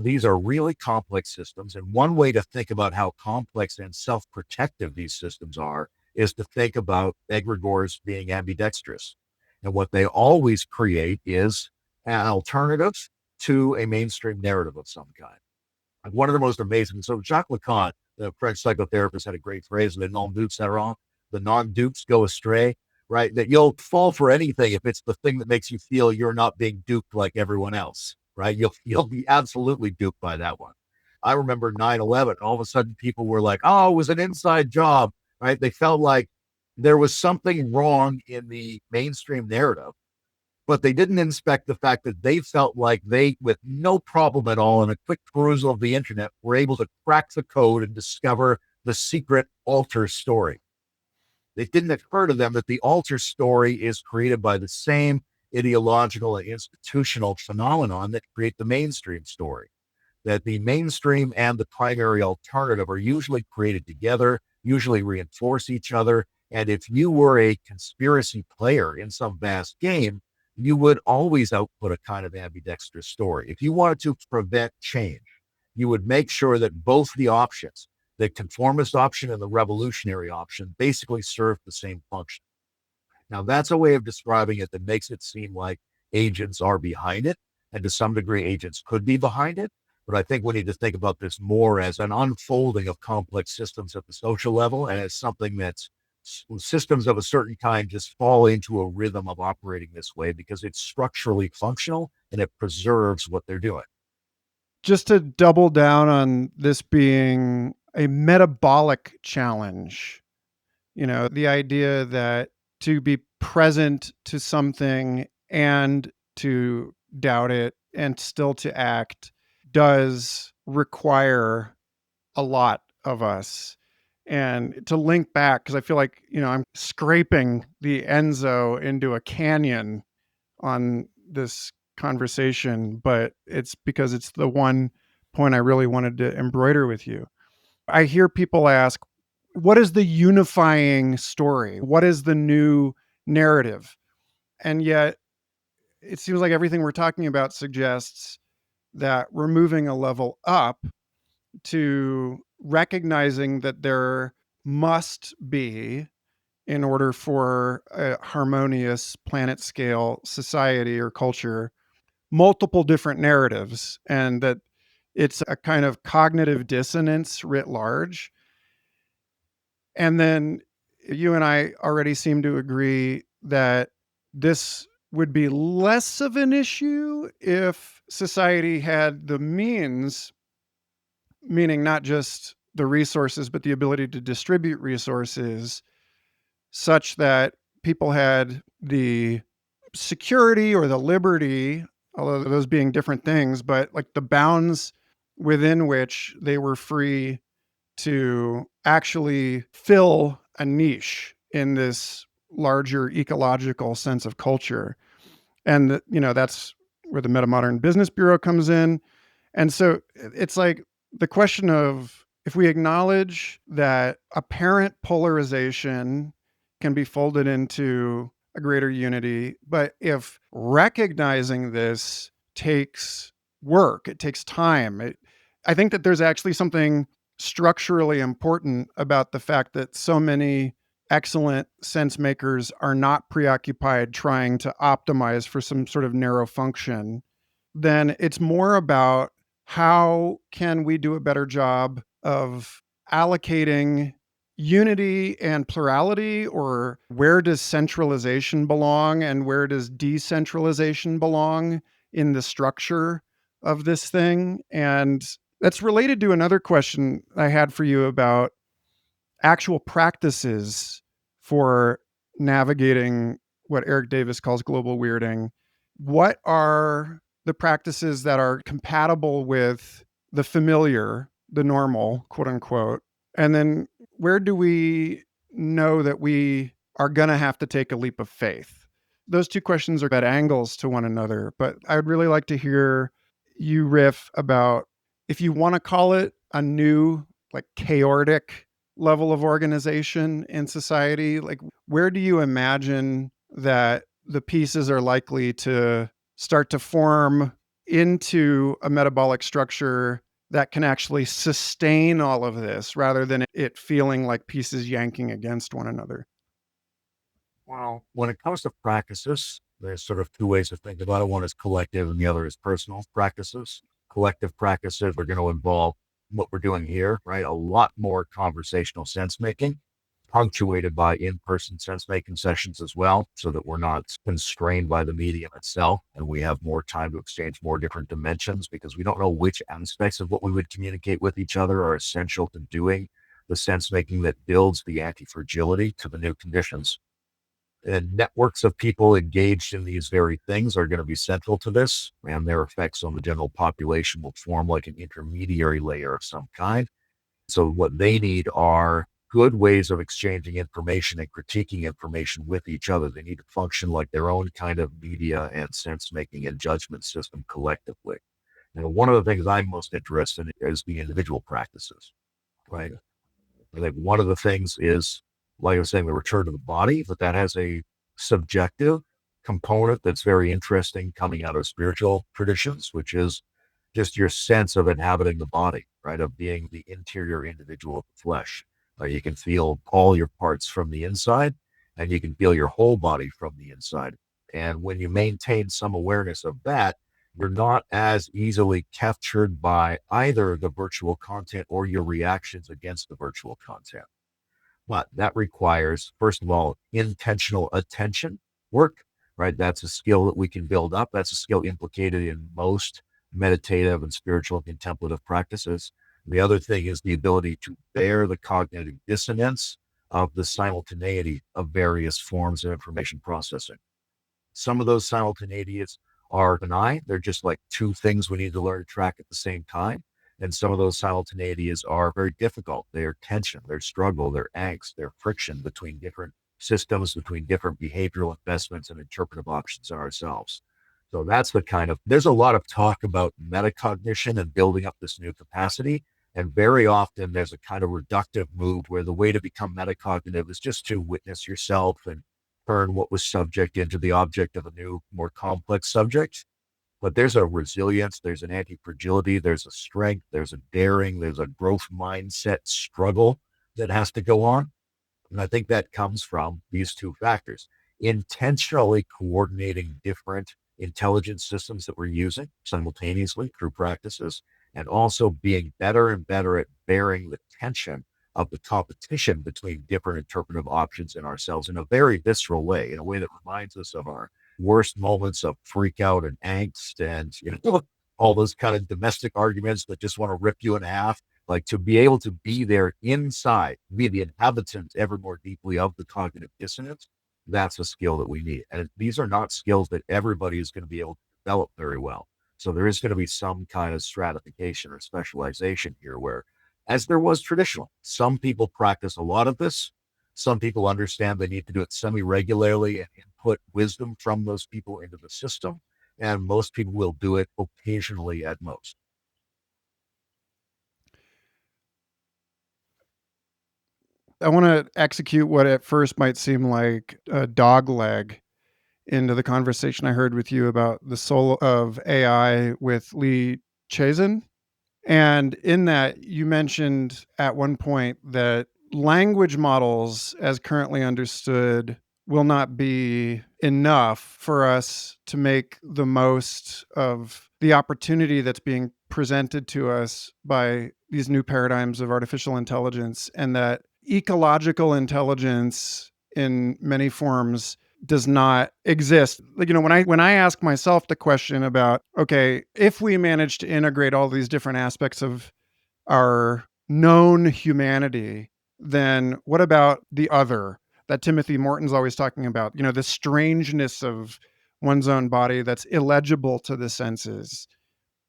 A: These are really complex systems. And one way to think about how complex and self protective these systems are is to think about egregores being ambidextrous. And what they always create is an alternative to a mainstream narrative of some kind. Like one of the most amazing, so Jacques Lacan, the French psychotherapist, had a great phrase, the non-dupes errant, the non-dupes go astray, right? That you'll fall for anything if it's the thing that makes you feel you're not being duped like everyone else, right? You'll be absolutely duped by that one. I remember 9/11. All of a sudden, people were like, "Oh, it was an inside job," right? They felt like there was something wrong in the mainstream narrative, but they didn't inspect the fact that they felt like they, with no problem at all, in a quick perusal of the internet, were able to crack the code and discover the secret alter story. It didn't occur to them that the alter story is created by the same ideological and institutional phenomenon that create the mainstream story. That the mainstream and the primary alternative are usually created together, usually reinforce each other, And if you were a conspiracy player in some vast game, you would always output a kind of ambidextrous story. If you wanted to prevent change, you would make sure that both the options, the conformist option and the revolutionary option, basically serve the same function. Now, that's a way of describing it that makes it seem like agents are behind it. And to some degree, agents could be behind it. But I think we need to think about this more as an unfolding of complex systems at the social level and as something that's systems of a certain kind just fall into a rhythm of operating this way because it's structurally functional and it preserves what they're doing.
B: Just to double down on this being a metabolic challenge, the idea that to be present to something and to doubt it and still to act does require a lot of us. And to link back, because I feel like, I'm scraping the Enzo into a canyon on this conversation, but it's because it's the one point I really wanted to embroider with you. I hear people ask, what is the unifying story? What is the new narrative? And yet, it seems like everything we're talking about suggests that we're moving a level up to recognizing that there must be, in order for a harmonious planet scale society or culture, multiple different narratives, and that it's a kind of cognitive dissonance writ large. And then you and I already seem to agree that this would be less of an issue if society had the means, meaning not just the resources, but the ability to distribute resources such that people had the security or the liberty, although those being different things, but like the bounds within which they were free to actually fill a niche in this larger ecological sense of culture. And, that's where the Metamodern Business Bureau comes in. And so it's like the question of, if we acknowledge that apparent polarization can be folded into a greater unity, but if recognizing this takes work, it takes time. I think that there's actually something structurally important about the fact that so many excellent sense makers are not preoccupied trying to optimize for some sort of narrow function. Then it's more about, how can we do a better job of allocating unity and plurality, or where does centralization belong and where does decentralization belong in the structure of this thing? And that's related to another question I had for you about actual practices for navigating what Eric Davis calls global weirding. What are the practices that are compatible with the familiar, the normal, quote unquote? And then where do we know that we are going to have to take a leap of faith? Those two questions are at angles to one another, but I'd really like to hear you riff about, if you want to call it a new, like chaotic level of organization in society, like where do you imagine that the pieces are likely to start to form into a metabolic structure that can actually sustain all of this rather than it feeling like pieces yanking against one another?
A: Well, when it comes to practices, there's sort of two ways to think about it. One is collective and the other is personal practices. Collective practices are going to involve what we're doing here, right? A lot more conversational sense making, punctuated by in-person sense making sessions as well, so that we're not constrained by the medium itself and we have more time to exchange more different dimensions because we don't know which aspects of what we would communicate with each other are essential to doing the sense making that builds the anti-fragility to the new conditions. And networks of people engaged in these very things are going to be central to this, and their effects on the general population will form like an intermediary layer of some kind. So, what they need are good ways of exchanging information and critiquing information with each other. They need to function like their own kind of media and sense making and judgment system collectively. And one of the things I'm most interested in is the individual practices, right? I think one of the things is like I was saying, the return to the body, but that has a subjective component that's very interesting coming out of spiritual traditions, which is just your sense of inhabiting the body, right? Of being the interior individual of the flesh. You can feel all your parts from the inside, and you can feel your whole body from the inside. And when you maintain some awareness of that, you're not as easily captured by either the virtual content or your reactions against the virtual content. But that requires, first of all, intentional attention work, right? That's a skill that we can build up. That's a skill implicated in most meditative and spiritual and contemplative practices. The other thing is the ability to bear the cognitive dissonance of the simultaneity of various forms of information processing. Some of those simultaneities are benign. They're just like two things we need to learn to track at the same time. And some of those simultaneities are very difficult. They're tension, they're struggle, they're angst, they're friction between different systems, between different behavioral investments and interpretive options in ourselves. So that's the kind of, there's a lot of talk about metacognition and building up this new capacity. And very often there's a kind of reductive move where the way to become metacognitive is just to witness yourself and turn what was subject into the object of a new, more complex subject. But there's a resilience, there's an anti-fragility, there's a strength, there's a daring, there's a growth mindset struggle that has to go on. And I think that comes from these two factors: intentionally coordinating different intelligence systems that we're using simultaneously through practices, and also being better and better at bearing the tension of the competition between different interpretive options in ourselves in a very visceral way, in a way that reminds us of our worst moments of freak out and angst and, all those kind of domestic arguments that just want to rip you in half. Like, to be able to be there inside, be the inhabitant ever more deeply of the cognitive dissonance, that's a skill that we need. And these are not skills that everybody is going to be able to develop very well. So there is going to be some kind of stratification or specialization here where, as there was traditionally, some people practice a lot of this. Some people understand they need to do it semi-regularly and input wisdom from those people into the system. And most people will do it occasionally at most.
B: I want to execute what at first might seem like a dog leg into the conversation I heard with you about the soul of AI with Lee Chazen. And in that, you mentioned at one point that language models, as currently understood, will not be enough for us to make the most of the opportunity that's being presented to us by these new paradigms of artificial intelligence, and that ecological intelligence in many forms does not exist. Like, when I ask myself the question about, okay, if we manage to integrate all these different aspects of our known humanity, then what about the other that Timothy Morton's always talking about? The strangeness of one's own body that's illegible to the senses.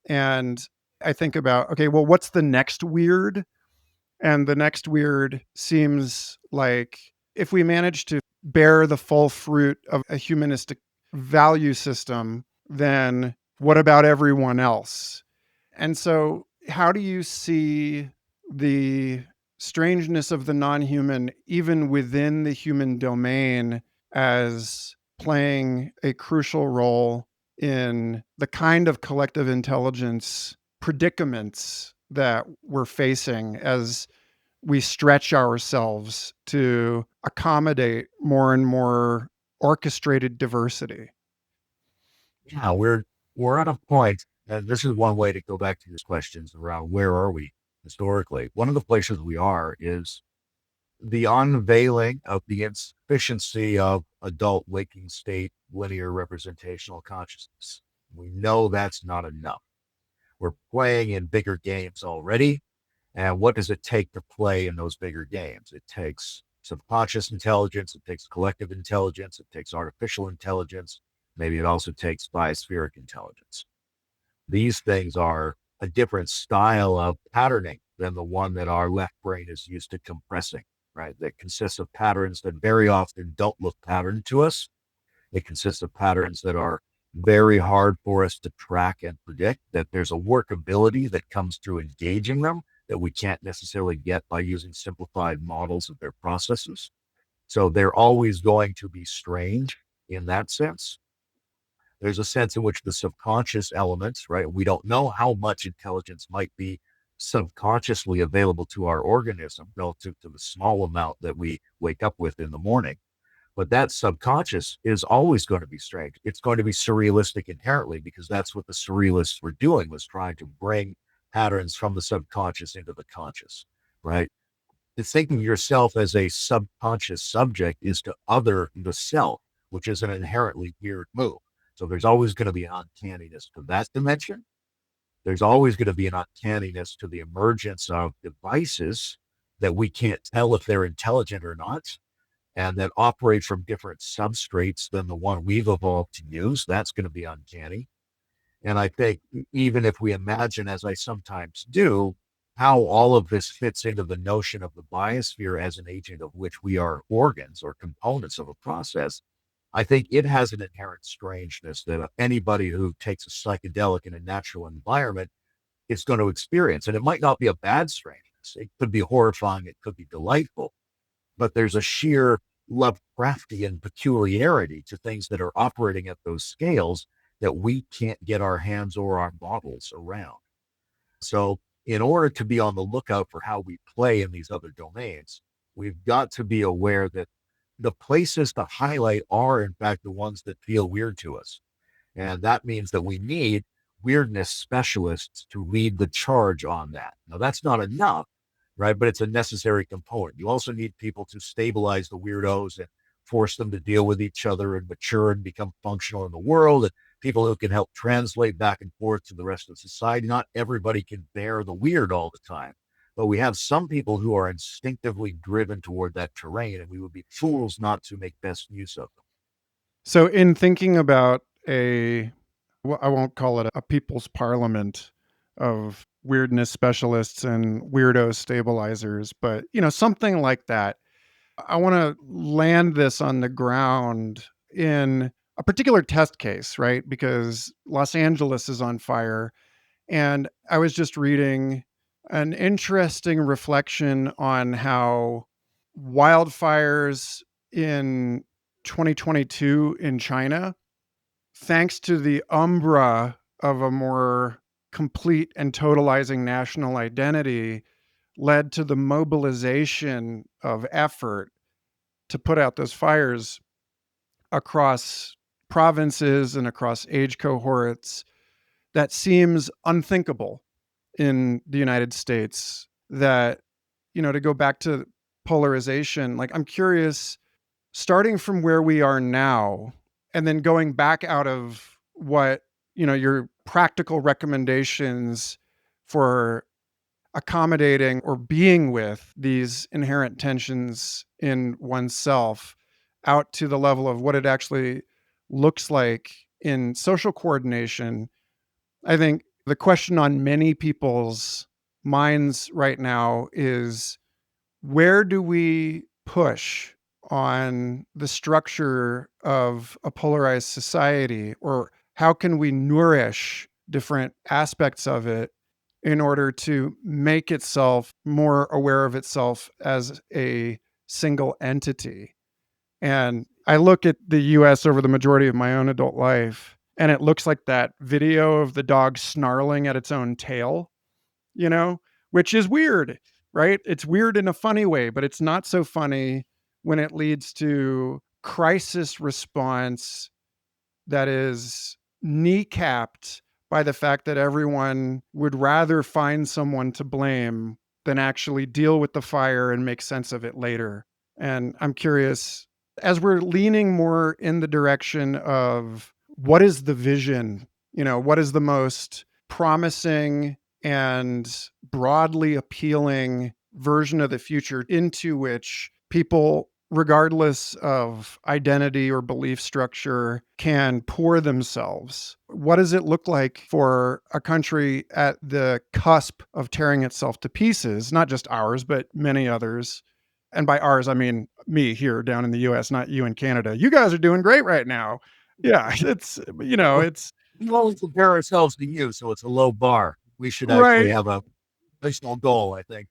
B: And I think about, okay, well, what's the next weird? And the next weird seems like, if we manage to bear the full fruit of a humanistic value system, then what about everyone else? And so, how do you see the strangeness of the non human, even within the human domain, as playing a crucial role in the kind of collective intelligence predicaments that we're facing as we stretch ourselves to accommodate more and more orchestrated diversity?
A: Yeah, we're at a point, and this is one way to go back to these questions around where are we historically. One of the places we are is the unveiling of the insufficiency of adult waking state linear representational consciousness. We know that's not enough. We're playing in bigger games already. And what does it take to play in those bigger games? It takes subconscious intelligence, it takes collective intelligence, it takes artificial intelligence. Maybe it also takes biospheric intelligence. These things are a different style of patterning than the one that our left brain is used to compressing, right? That consists of patterns that very often don't look patterned to us. It consists of patterns that are very hard for us to track and predict, that there's a workability that comes through engaging them that we can't necessarily get by using simplified models of their processes. So they're always going to be strange in that sense. There's a sense in which the subconscious elements, right? We don't know how much intelligence might be subconsciously available to our organism relative to the small amount that we wake up with in the morning. But that subconscious is always going to be strange. It's going to be surrealistic inherently because that's what the surrealists were doing, was trying to bring patterns from the subconscious into the conscious, right? To think of yourself as a subconscious subject is to other the self, which is an inherently weird move. So there's always going to be an uncanniness to that dimension. There's always going to be an uncanniness to the emergence of devices that we can't tell if they're intelligent or not, and that operate from different substrates than the one we've evolved to use. That's going to be uncanny. And I think even if we imagine, as I sometimes do, how all of this fits into the notion of the biosphere as an agent of which we are organs or components of a process, I think it has an inherent strangeness that anybody who takes a psychedelic in a natural environment is going to experience. And it might not be a bad strangeness. It could be horrifying. It could be delightful, but there's a sheer Lovecraftian peculiarity to things that are operating at those scales that we can't get our hands or our models around. So, in order to be on the lookout for how we play in these other domains, we've got to be aware that the places to highlight are, in fact, the ones that feel weird to us. And that means that we need weirdness specialists to lead the charge on that. Now, that's not enough, right? But it's a necessary component. You also need people to stabilize the weirdos and force them to deal with each other and mature and become functional in the world, and people who can help translate back and forth to the rest of society. Not everybody can bear the weird all the time, but we have some people who are instinctively driven toward that terrain, and we would be fools not to make best use of them.
B: So, in thinking about I won't call it a people's parliament of weirdness specialists and weirdo stabilizers, but something like that. I want to land this on the ground in a particular test case, right? Because Los Angeles is on fire. And I was just reading an interesting reflection on how wildfires in 2022 in China, thanks to the umbra of a more complete and totalizing national identity, led to the mobilization of effort to put out those fires across provinces and across age cohorts that seems unthinkable in the United States. That, to go back to polarization, like, I'm curious, starting from where we are now and then going back out of what, your practical recommendations for accommodating or being with these inherent tensions in oneself, out to the level of what it actually looks like in social coordination. I think the question on many people's minds right now is, where do we push on the structure of a polarized society? Or how can we nourish different aspects of it in order to make itself more aware of itself as a single entity? And I look at the US over the majority of my own adult life, and it looks like that video of the dog snarling at its own tail, you know, which is weird, right? It's weird in a funny way, but it's not so funny when it leads to crisis response that is kneecapped by the fact that everyone would rather find someone to blame than actually deal with the fire and make sense of it later. And I'm curious, as we're leaning more in the direction of what is the vision, what is the most promising and broadly appealing version of the future into which people, regardless of identity or belief structure, can pour themselves. What does it look like for a country at the cusp of tearing itself to pieces? Not just ours, but many others. And by ours, I mean me here down in the US, not you in Canada. You guys are doing great right now. Yeah, it's
A: We always compare ourselves to you, so it's a low bar. We should actually
B: right.
A: have a personal goal, I think.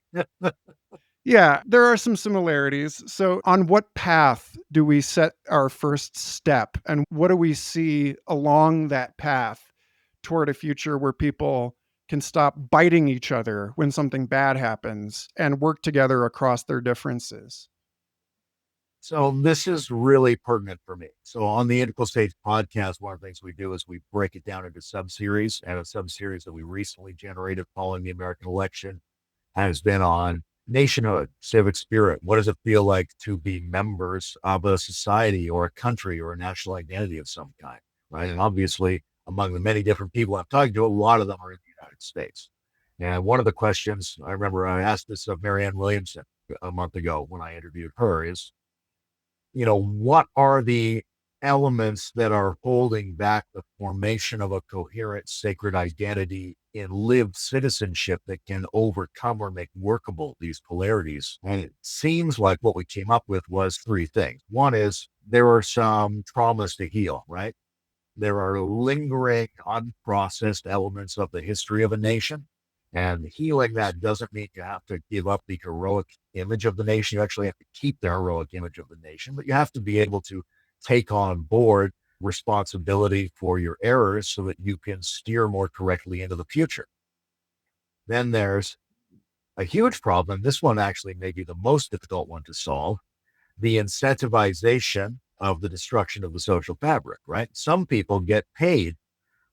B: Yeah, there are some similarities. So, on what path do we set our first step? And what do we see along that path toward a future where people can stop biting each other when something bad happens and work together across their differences?
A: So this is really pertinent for me. So on the Integral Stage podcast, one of the things we do is we break it down into sub-series, and a sub-series that we recently generated following the American election has been on nationhood, civic spirit. What does it feel like to be members of a society or a country or a national identity of some kind, right? And obviously, among the many different people I'm talking to, a lot of them are in the United States. And one of the questions I remember I asked this of Marianne Williamson a month ago when I interviewed her is, what are the elements that are holding back the formation of a coherent sacred identity in lived citizenship that can overcome or make workable these polarities? And it seems like what we came up with was three things. One is there are some traumas to heal, right? There are lingering, unprocessed elements of the history of a nation. And healing that doesn't mean you have to give up the heroic image of the nation. You actually have to keep the heroic image of the nation, but you have to be able to take on board responsibility for your errors so that you can steer more correctly into the future. Then there's a huge problem. This one actually may be the most difficult one to solve, the incentivization of the destruction of the social fabric, right? Some people get paid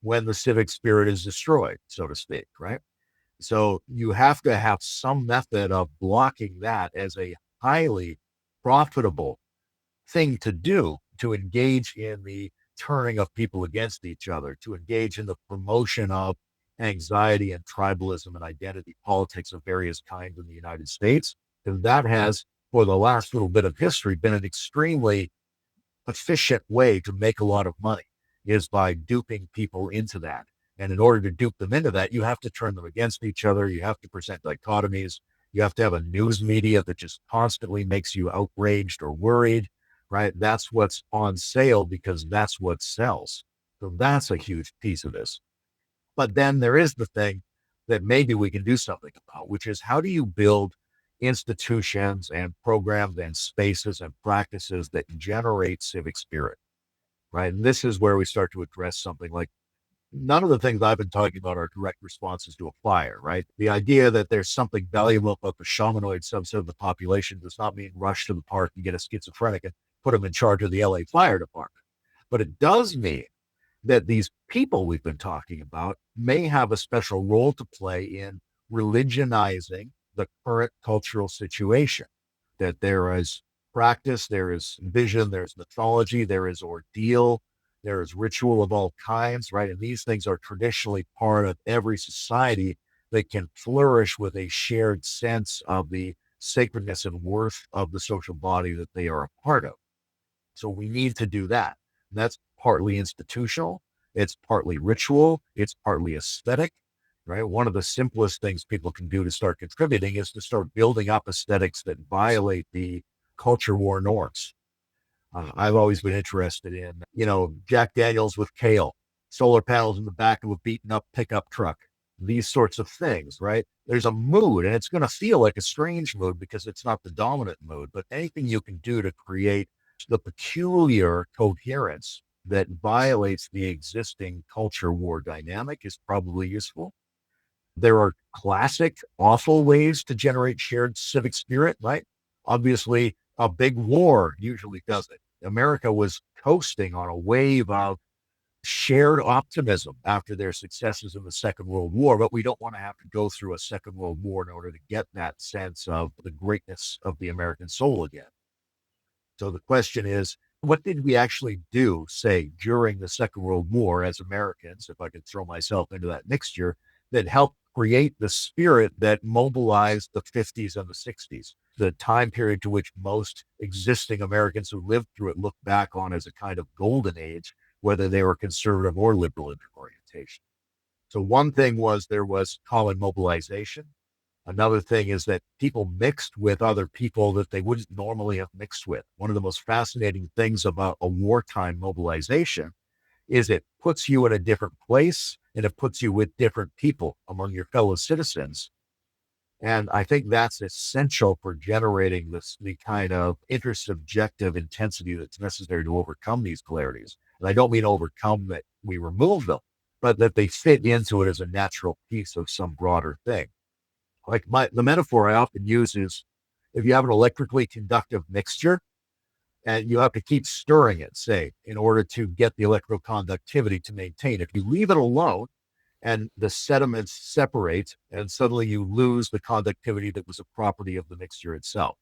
A: when the civic spirit is destroyed, so to speak, right? So you have to have some method of blocking that as a highly profitable thing to do, to engage in the turning of people against each other, to engage in the promotion of anxiety and tribalism and identity politics of various kinds in the United States. And that has, for the last little bit of history, been an extremely efficient way to make a lot of money, is by duping people into that. And in order to dupe them into that, you have to turn them against each other. You have to present dichotomies. You have to have a news media that just constantly makes you outraged or worried, right? That's what's on sale because that's what sells. So that's a huge piece of this. But then there is the thing that maybe we can do something about, which is how do you build institutions and programs and spaces and practices that generate civic spirit, right? And this is where we start to address something like none of the things I've been talking about are direct responses to a fire, right? The idea that there's something valuable about the shamanoid subset of the population does not mean rush to the park and get a schizophrenic and put them in charge of the LA Fire Department. But it does mean that these people we've been talking about may have a special role to play in religionizing the current cultural situation. That there is practice, there is vision, there's mythology, there is ordeal, there is ritual of all kinds, right? And these things are traditionally part of every society that can flourish with a shared sense of the sacredness and worth of the social body that they are a part of. So we need to do that. And that's partly institutional, it's partly ritual, it's partly aesthetic, right? One of the simplest things people can do to start contributing is to start building up aesthetics that violate the culture war norms. I've always been interested in, Jack Daniels with kale, solar panels in the back of a beaten up pickup truck, these sorts of things, right? There's a mood, and it's going to feel like a strange mood because it's not the dominant mood, but anything you can do to create the peculiar coherence that violates the existing culture war dynamic is probably useful. There are classic, awful ways to generate shared civic spirit, right? Obviously, a big war usually does it. America was coasting on a wave of shared optimism after their successes in the Second World War, but we don't want to have to go through a Second World War in order to get that sense of the greatness of the American soul again. So the question is, what did we actually do, say, during the Second World War as Americans, if I could throw myself into that mixture, that helped create the spirit that mobilized the 50s and the 60s, the time period to which most existing Americans who lived through it look back on as a kind of golden age, whether they were conservative or liberal in their orientation. So one thing was there was common mobilization. Another thing is that people mixed with other people that they wouldn't normally have mixed with. One of the most fascinating things about a wartime mobilization is it puts you in a different place and it puts you with different people among your fellow citizens And I think that's essential for generating the kind of intersubjective intensity that's necessary to overcome these polarities. And I don't mean overcome that we remove them, but that they fit into it as a natural piece of some broader thing. Like the metaphor I often use is if you have an electrically conductive mixture and you have to keep stirring it, say, in order to get the electroconductivity to maintain. If you leave it alone, and the sediments separate, and suddenly you lose the conductivity that was a property of the mixture itself.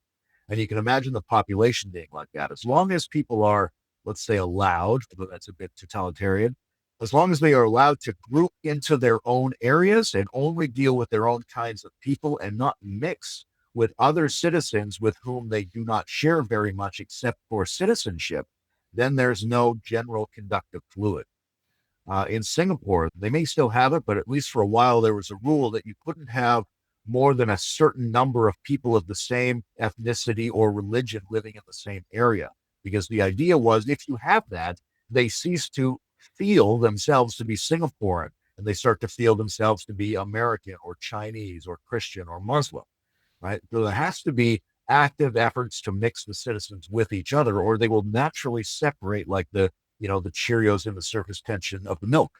A: And you can imagine the population being like that. As long as people are, let's say, allowed, although that's a bit totalitarian, as long as they are allowed to group into their own areas and only deal with their own kinds of people and not mix with other citizens with whom they do not share very much except for citizenship, then there's no general conductive fluid. In Singapore, they may still have it, but at least for a while, there was a rule that you couldn't have more than a certain number of people of the same ethnicity or religion living in the same area. Because the idea was if you have that, they cease to feel themselves to be Singaporean and they start to feel themselves to be American or Chinese or Christian or Muslim, right? So there has to be active efforts to mix the citizens with each other, or they will naturally separate like the Cheerios in the surface tension of the milk.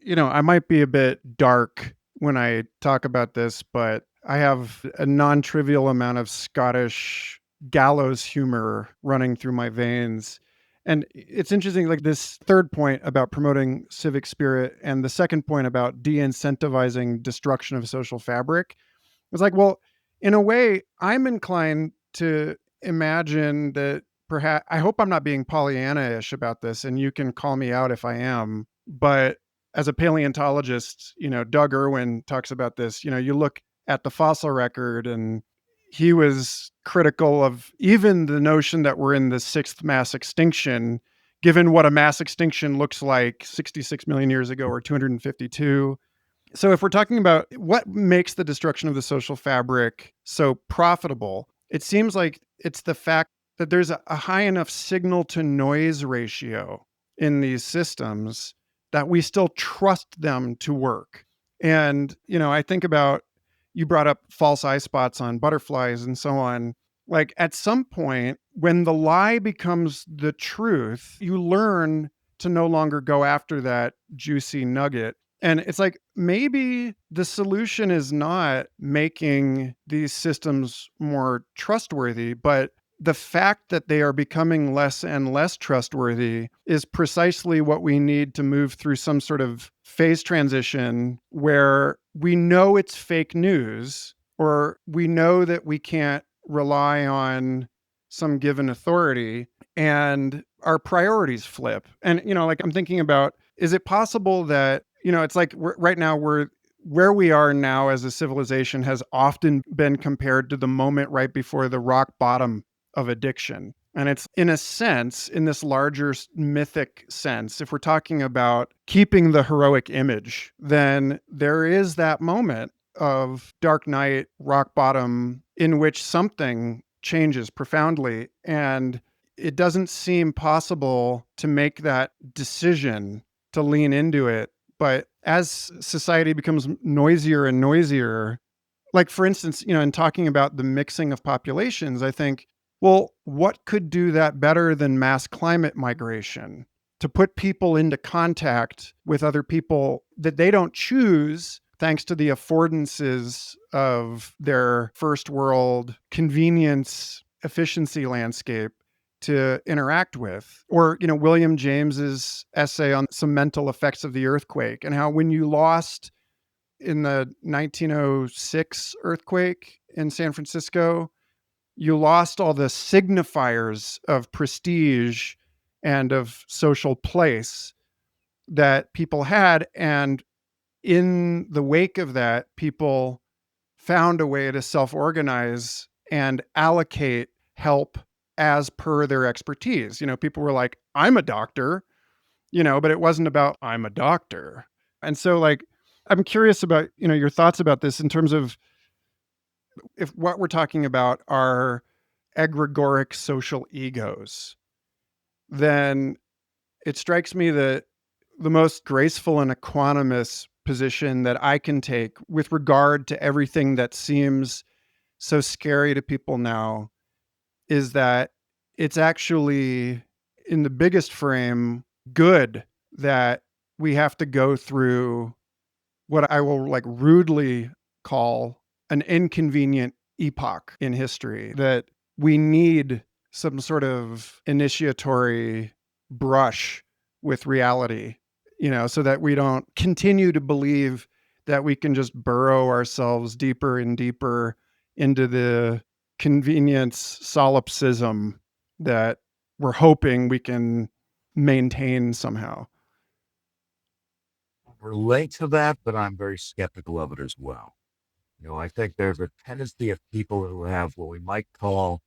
B: I might be a bit dark when I talk about this, but I have a non trivial amount of Scottish gallows humor running through my veins. And it's interesting, like this third point about promoting civic spirit and the second point about de incentivizing destruction of social fabric. It's like, well, in a way, I'm inclined to imagine that perhaps, I hope I'm not being Pollyanna ish about this, and you can call me out if I am. But as a paleontologist, Doug Irwin talks about this. You look at the fossil record, and he was critical of even the notion that we're in the sixth mass extinction, given what a mass extinction looks like 66 million years ago or 252. So if we're talking about what makes the destruction of the social fabric so profitable, it seems like it's the fact that there's a high enough signal to noise ratio in these systems that we still trust them to work. And, I think about, you brought up false eye spots on butterflies and so on. Like at some point, when the lie becomes the truth, you learn to no longer go after that juicy nugget. And it's like maybe the solution is not making these systems more trustworthy, but the fact that they are becoming less and less trustworthy is precisely what we need to move through some sort of phase transition where we know it's fake news, or we know that we can't rely on some given authority, and our priorities flip. And, like I'm thinking about, is it possible that, it's like right now where we are now as a civilization has often been compared to the moment right before the rock bottom of addiction. And it's in a sense, in this larger mythic sense, if we're talking about keeping the heroic image, then there is that moment of dark night, rock bottom, in which something changes profoundly. And it doesn't seem possible to make that decision to lean into it. But as society becomes noisier and noisier, like for instance, in talking about the mixing of populations, I think, well, what could do that better than mass climate migration? To put people into contact with other people that they don't choose, thanks to the affordances of their first world convenience efficiency landscape to interact with. Or, William James's essay on some mental effects of the earthquake, and how when you lost in the 1906 earthquake in San Francisco, you lost all the signifiers of prestige and of social place that people had. And in the wake of that, people found a way to self organize and allocate help as per their expertise. People were like, I'm a doctor, but it wasn't about I'm a doctor. And so, like, I'm curious about, your thoughts about this in terms of if what we're talking about are egregoric social egos, then it strikes me that the most graceful and equanimous position that I can take with regard to everything that seems so scary to people now is that it's actually, in the biggest frame, good that we have to go through what I will like rudely call an inconvenient epoch in history, that we need some sort of initiatory brush with reality, so that we don't continue to believe that we can just burrow ourselves deeper and deeper into the convenience solipsism that we're hoping we can maintain somehow.
A: Relate to that, but I'm very skeptical of it as well. I think there's a tendency of people who have what we might call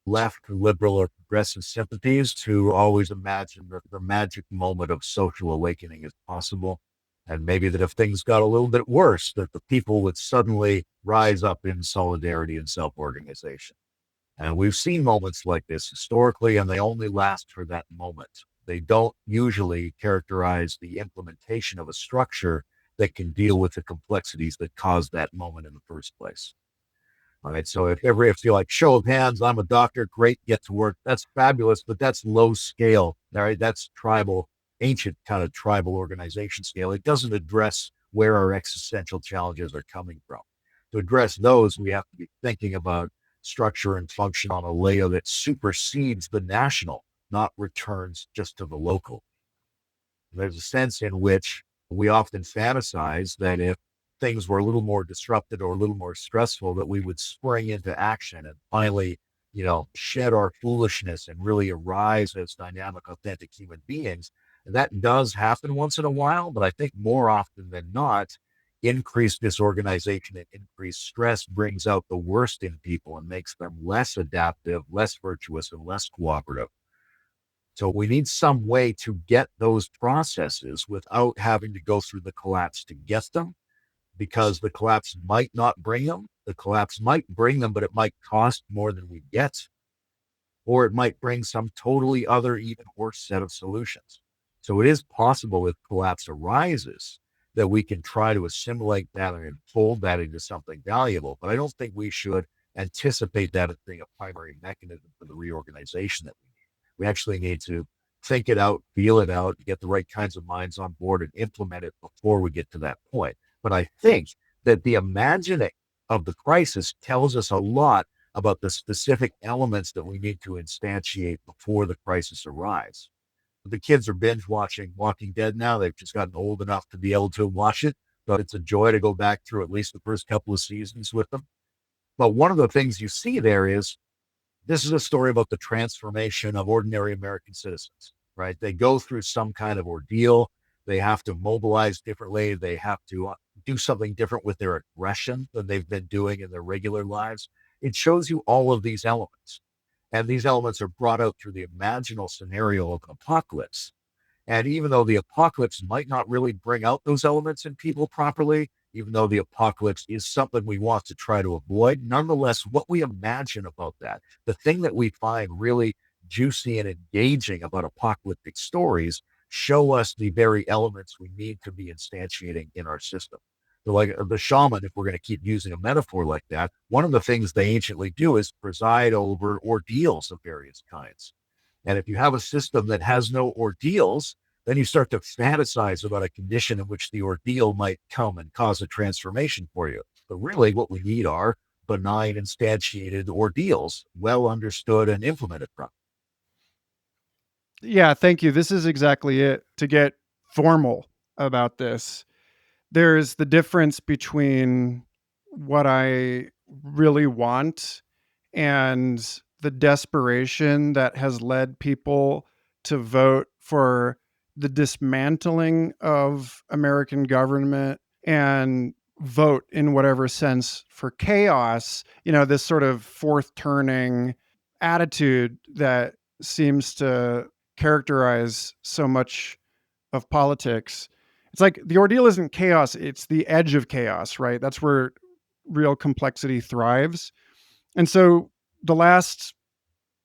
A: left, liberal, or progressive sympathies to always imagine that the magic moment of social awakening is possible. And maybe that if things got a little bit worse, that the people would suddenly rise up in solidarity and self organization. And we've seen moments like this historically, and they only last for that moment. They don't usually characterize the implementation of a structure that can deal with the complexities that caused that moment in the first place. All right. So if you're like, show of hands, I'm a doctor, great, get to work. That's fabulous, but that's low scale. All right. That's tribal, ancient kind of tribal organization scale. It doesn't address where our existential challenges are coming from. To address those, we have to be thinking about structure and function on a layer that supersedes the national, not returns just to the local. There's a sense in which we often fantasize that if things were a little more disrupted or a little more stressful, that we would spring into action and finally, shed our foolishness and really arise as dynamic, authentic human beings. And that does happen once in a while, but I think more often than not, increased disorganization and increased stress brings out the worst in people and makes them less adaptive, less virtuous, and less cooperative. So we need some way to get those processes without having to go through the collapse to get them, because the collapse might not bring them. The collapse might bring them, but it might cost more than we get, or it might bring some totally other, even worse set of solutions. So it is possible if collapse arises that we can try to assimilate that and fold that into something valuable. But I don't think we should anticipate that as being a primary mechanism for the reorganization that we need. We actually need to think it out, feel it out, get the right kinds of minds on board and implement it before we get to that point. But I think that the imagining of the crisis tells us a lot about the specific elements that we need to instantiate before the crisis arrives. The kids are binge watching Walking Dead now. They've just gotten old enough to be able to watch it. But it's a joy to go back through at least the first couple of seasons with them. But one of the things you see there is this is a story about the transformation of ordinary American citizens, right? They go through some kind of ordeal. They have to mobilize differently. They have to do something different with their aggression than they've been doing in their regular lives. It shows you all of these elements. And these elements are brought out through the imaginal scenario of an apocalypse. And even though the apocalypse might not really bring out those elements in people properly, even though the apocalypse is something we want to try to avoid, nonetheless, what we imagine about that, the thing that we find really juicy and engaging about apocalyptic stories, show us the very elements we need to be instantiating in our system. So like the shaman, if we're going to keep using a metaphor like that, one of the things they anciently do is preside over ordeals of various kinds. And if you have a system that has no ordeals, then you start to fantasize about a condition in which the ordeal might come and cause a transformation for you. But really, what we need are benign, instantiated ordeals, well understood and implemented properly.
B: Yeah, thank you. This is exactly it. To get formal about this, there's the difference between what I really want and the desperation that has led people to vote for the dismantling of American government and vote in whatever sense for chaos, this sort of fourth turning attitude that seems to characterize so much of politics. It's like the ordeal isn't chaos, it's the edge of chaos, right? That's where real complexity thrives. And so the last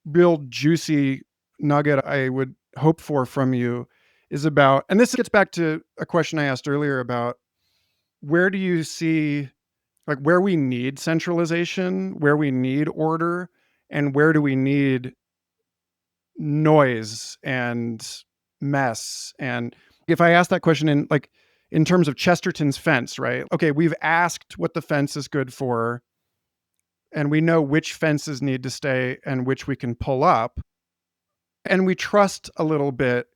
B: real juicy nugget I would hope for from you is about, and this gets back to a question I asked earlier about where do you see, like, where we need centralization, where we need order, and where do we need noise and mess? And if I ask that question in, like, in terms of Chesterton's fence, right? Okay, we've asked what the fence is good for, and we know which fences need to stay and which we can pull up. And we trust a little bit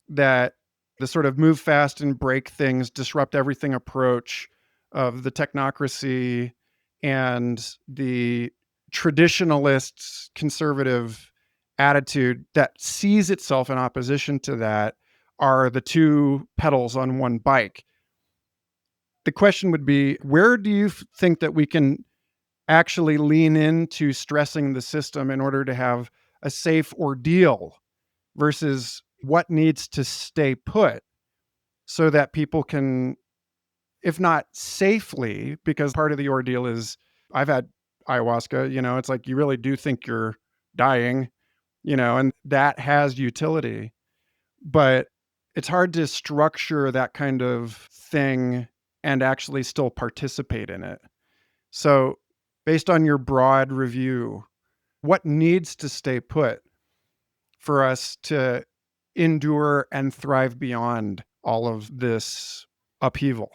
B: that the sort of move fast and break things, disrupt everything approach of the technocracy and the traditionalists' conservative attitude that sees itself in opposition to that are the two pedals on one bike. The question would be, where do you think that we can actually lean into stressing the system in order to have a safe ordeal versus what needs to stay put so that people can, if not safely, because part of the ordeal is, I've had ayahuasca, it's like you really do think you're dying, and that has utility. But it's hard to structure that kind of thing and actually still participate in it. So, based on your broad review, what needs to stay put for us to endure and thrive beyond all of this upheaval?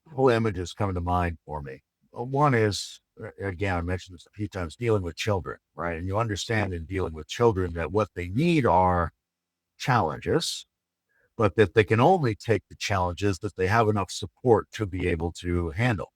A: Couple images come to mind for me. One is, again, I mentioned this a few times, dealing with children, right? And you understand in dealing with children that what they need are challenges, but that they can only take the challenges that they have enough support to be able to handle.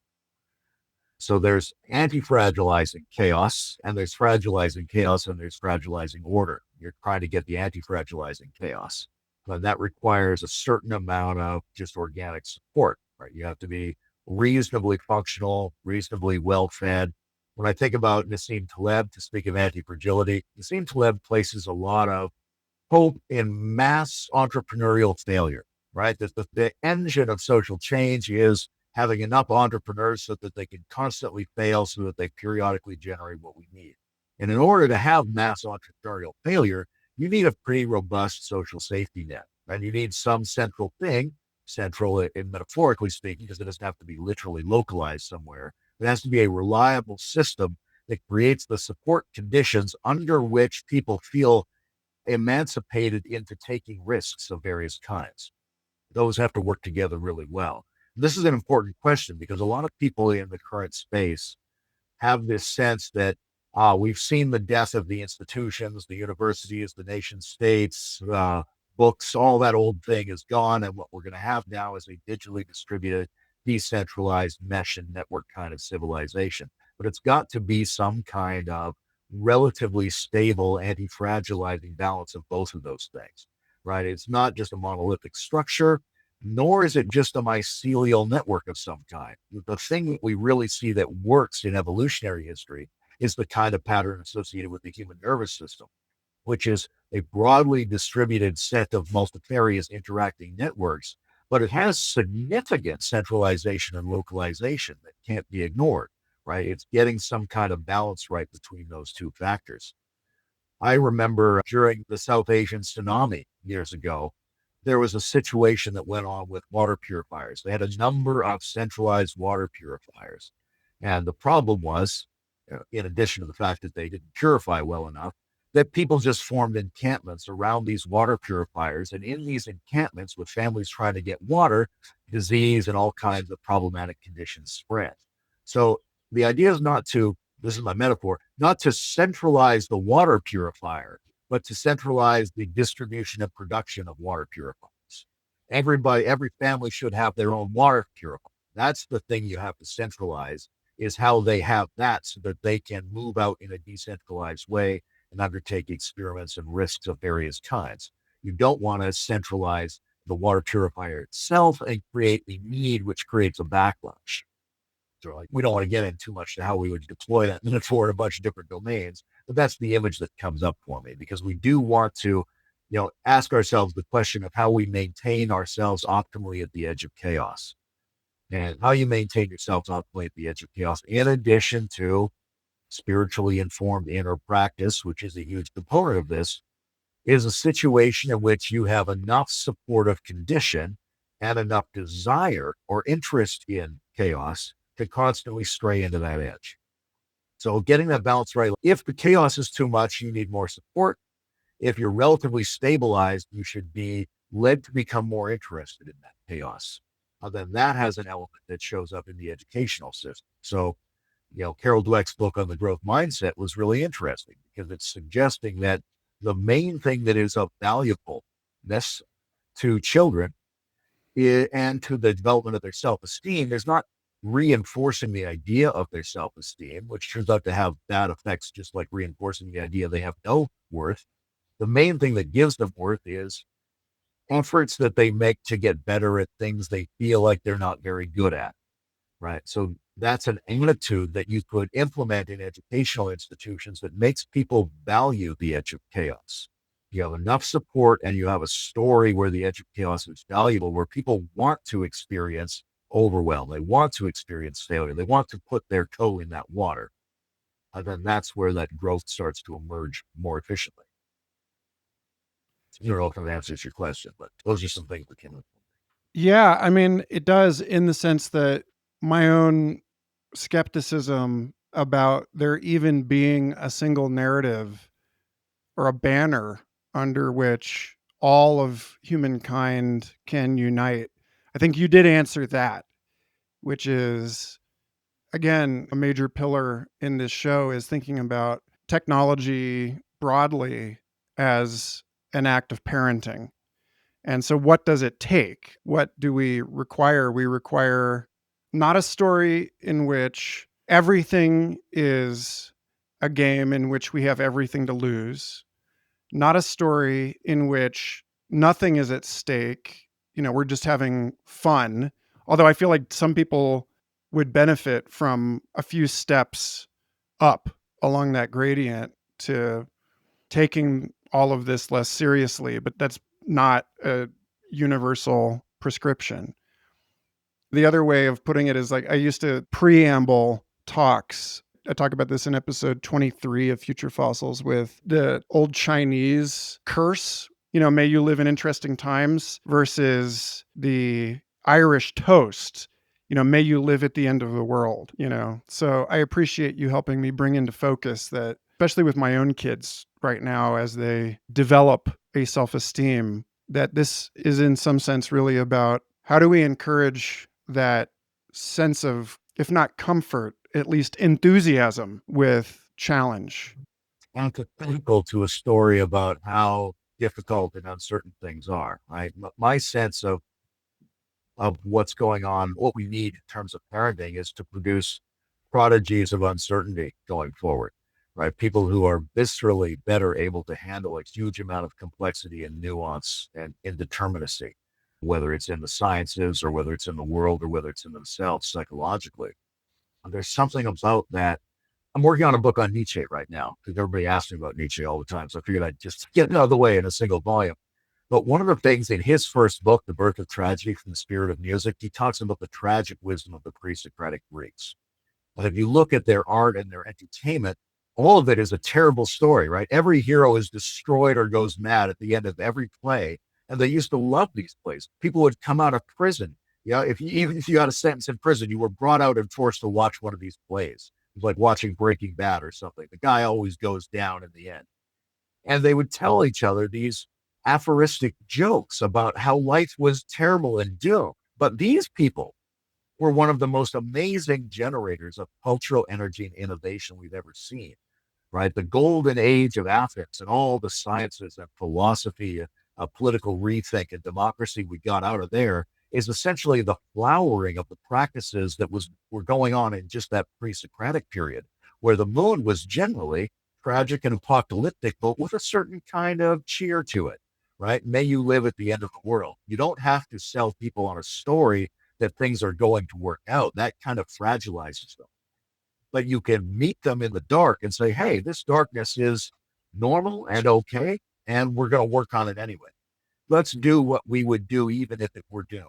A: So there's anti-fragilizing chaos, and there's fragilizing chaos, and there's fragilizing order. You're trying to get the anti-fragilizing chaos, but that requires a certain amount of just organic support, right? You have to be reasonably functional, reasonably well-fed. When I think about Nassim Taleb, to speak of anti-fragility, Nassim Taleb places a lot of hope in mass entrepreneurial failure, right? That the engine of social change is having enough entrepreneurs so that they can constantly fail so that they periodically generate what we need. And in order to have mass entrepreneurial failure, you need a pretty robust social safety net. And you need some central thing, central in metaphorically speaking, because it doesn't have to be literally localized somewhere. It has to be a reliable system that creates the support conditions under which people feel emancipated into taking risks of various kinds. Those have to work together really well. This is an important question because a lot of people in the current space have this sense that we've seen the death of the institutions, the universities, the nation states, books, all that old thing is gone. And what we're going to have now is a digitally distributed, decentralized mesh and network kind of civilization. But it's got to be some kind of relatively stable, anti-fragilizing balance of both of those things, right? It's not just a monolithic structure, nor is it just a mycelial network of some kind. The thing that we really see that works in evolutionary history is the kind of pattern associated with the human nervous system, which is a broadly distributed set of multifarious interacting networks, but it has significant centralization and localization that can't be ignored, right? It's getting some kind of balance right between those two factors. I remember during the South Asian tsunami years ago, there was a situation that went on with water purifiers. They had a number of centralized water purifiers. And the problem was, in addition to the fact that they didn't purify well enough, that people just formed encampments around these water purifiers. And in these encampments, with families trying to get water, disease and all kinds of problematic conditions spread. So the idea is not to, this is my metaphor, not to centralize the water purifier, but to centralize the distribution and production of water purifiers. Everybody, every family should have their own water purifier. That's the thing you have to centralize, is how they have that so that they can move out in a decentralized way and undertake experiments and risks of various kinds. You don't want to centralize the water purifier itself and create the need, which creates a backlash. So like, we don't want to get into too much to how we would deploy that metaphor in a bunch of different domains, but that's the image that comes up for me because we do want to, ask ourselves the question of how we maintain ourselves optimally at the edge of chaos and how you maintain yourself optimally at the edge of chaos, in addition to spiritually informed inner practice, which is a huge component of this, is a situation in which you have enough supportive condition and enough desire or interest in chaos to constantly stray into that edge. So getting that balance right. If the chaos is too much, you need more support. If you're relatively stabilized, you should be led to become more interested in that chaos. Then that has an element that shows up in the educational system. So, Carol Dweck's book on the growth mindset was really interesting because it's suggesting that the main thing that is of valuableness to children and to the development of their self-esteem is not reinforcing the idea of their self-esteem, which turns out to have bad effects, just like reinforcing the idea they have no worth. The main thing that gives them worth is efforts that they make to get better at things they feel like they're not very good at, right? So that's an attitude that you could implement in educational institutions that makes people value the edge of chaos. You have enough support and you have a story where the edge of chaos is valuable, where people want to experience overwhelm. They want to experience failure. They want to put their toe in that water. And then that's where that growth starts to emerge more efficiently. I don't know if that answers your question, but those are some things that came up.
B: Yeah, I mean, it does in the sense that my own skepticism about there even being a single narrative or a banner under which all of humankind can unite. I think you did answer that, which is, again, a major pillar in this show is thinking about technology broadly as an act of parenting. And so, what does it take? What do we require? We require not a story in which everything is a game in which we have everything to lose, not a story in which nothing is at stake. We're just having fun. Although I feel like some people would benefit from a few steps up along that gradient to taking all of this less seriously, but that's not a universal prescription. The other way of putting it is like I used to preamble talks. I talk about this in episode 23 of Future Fossils with the old Chinese curse, may you live in interesting times versus the Irish toast, may you live at the end of the world. So I appreciate you helping me bring into focus that, especially with my own kids right now as they develop a self-esteem, that this is in some sense really about how do we encourage that sense of, if not comfort, at least enthusiasm with challenge.
A: Antithetical to a story about how difficult and uncertain things are, right? My sense of what's going on, what we need in terms of parenting is to produce prodigies of uncertainty going forward, right? People who are viscerally better able to handle a huge amount of complexity and nuance and indeterminacy, whether it's in the sciences or whether it's in the world or whether it's in themselves psychologically. And there's something about that. I'm working on a book on Nietzsche right now because everybody asks me about Nietzsche all the time. So I figured I'd just get it out of the way in a single volume. But one of the things in his first book, The Birth of Tragedy from the Spirit of Music, he talks about the tragic wisdom of the pre-Socratic Greeks. And if you look at their art and their entertainment, all of it is a terrible story, right? Every hero is destroyed or goes mad at the end of every play. And they used to love these plays. People would come out of prison. Even if you got a sentence in prison, you were brought out and forced to watch one of these plays. It was like watching Breaking Bad or something. The guy always goes down in the end. And they would tell each other these aphoristic jokes about how life was terrible and doomed. But these people were one of the most amazing generators of cultural energy and innovation we've ever seen, right? The golden age of Athens and all the sciences and philosophy, political rethink and democracy we got out of there is essentially the flowering of the practices that were going on in just that pre-Socratic period, where the moon was generally tragic and apocalyptic, but with a certain kind of cheer to it, right? May you live at the end of the world. You don't have to sell people on a story that things are going to work out. That kind of fragilizes them. But you can meet them in the dark and say, hey, this darkness is normal and okay, and we're going to work on it anyway. Let's do what we would do even if it were doomed.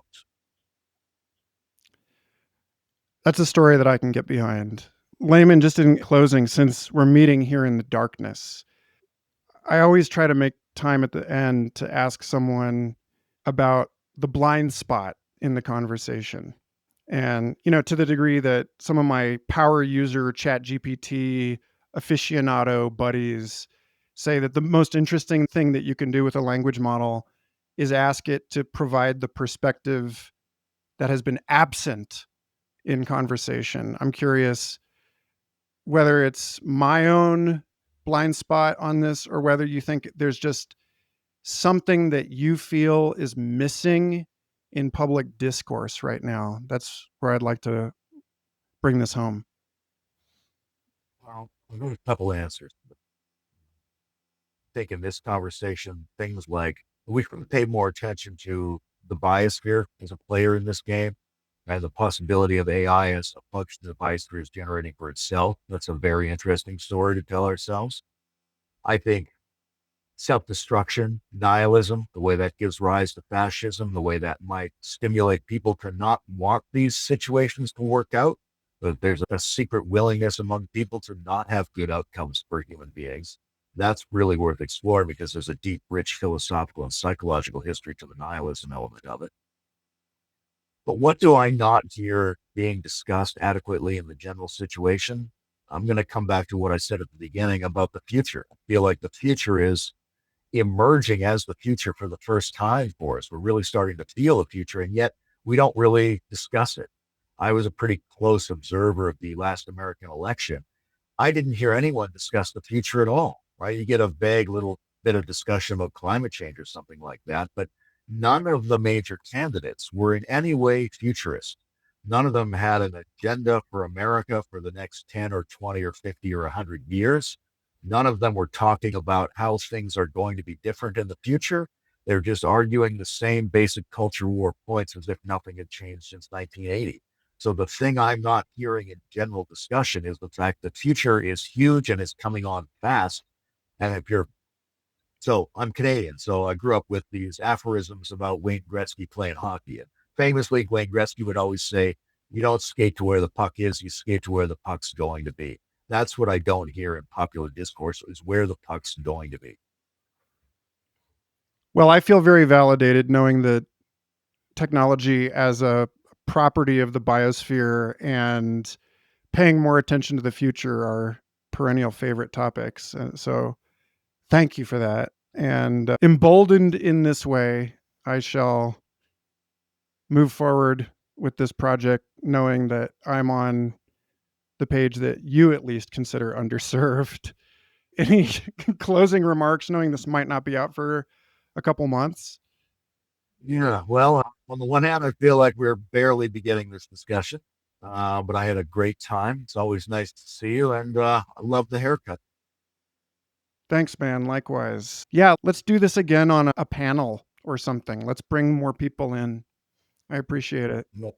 B: That's a story that I can get behind. Layman, just in closing, since we're meeting here in the darkness, I always try to make time at the end to ask someone about the blind spot in the conversation. And, to the degree that some of my power user ChatGPT aficionado buddies say that the most interesting thing that you can do with a language model is ask it to provide the perspective that has been absent in conversation. I'm curious whether it's my own blind spot on this or whether you think there's just something that you feel is missing in public discourse right now. That's where I'd like to bring this home.
A: Well, I've got a couple answers. I think in this conversation, things like we should pay more attention to the biosphere as a player in this game and the possibility of AI as a function the biosphere is generating for itself. That's a very interesting story to tell ourselves. I think self-destruction, nihilism, the way that gives rise to fascism, the way that might stimulate people to not want these situations to work out. But there's a secret willingness among people to not have good outcomes for human beings. That's really worth exploring because there's a deep, rich philosophical and psychological history to the nihilism element of it. But what do I not hear being discussed adequately in the general situation? I'm going to come back to what I said at the beginning about the future. I feel like the future is emerging as the future for the first time for us. We're really starting to feel the future, and yet we don't really discuss it. I was a pretty close observer of the last American election. I didn't hear anyone discuss the future at all, right? You get a vague little bit of discussion about climate change or something like that, but none of the major candidates were in any way futurist. None of them had an agenda for America for the next 10 or 20 or 50 or 100 years. None of them were talking about how things are going to be different in the future. They're just arguing the same basic culture war points as if nothing had changed since 1980. So the thing I'm not hearing in general discussion is the fact the future is huge and is coming on fast. And so I'm Canadian, so I grew up with these aphorisms about Wayne Gretzky playing hockey. And famously, Wayne Gretzky would always say, you don't skate to where the puck is, you skate to where the puck's going to be. That's what I don't hear in popular discourse is where the puck's going to be.
B: Well, I feel very validated knowing that technology as a property of the biosphere and paying more attention to the future are perennial favorite topics. So thank you for that. And emboldened in this way, I shall move forward with this project knowing that I'm on the page that you at least consider underserved. Any closing remarks, knowing this might not be out for a couple months?
A: Yeah, well, on the one hand, I feel like we're barely beginning this discussion, but I had a great time. It's always nice to see you, and I love the haircut.
B: Thanks, man. Likewise. Yeah, let's do this again on a panel or something. Let's bring more people in. I appreciate it.
A: Nope.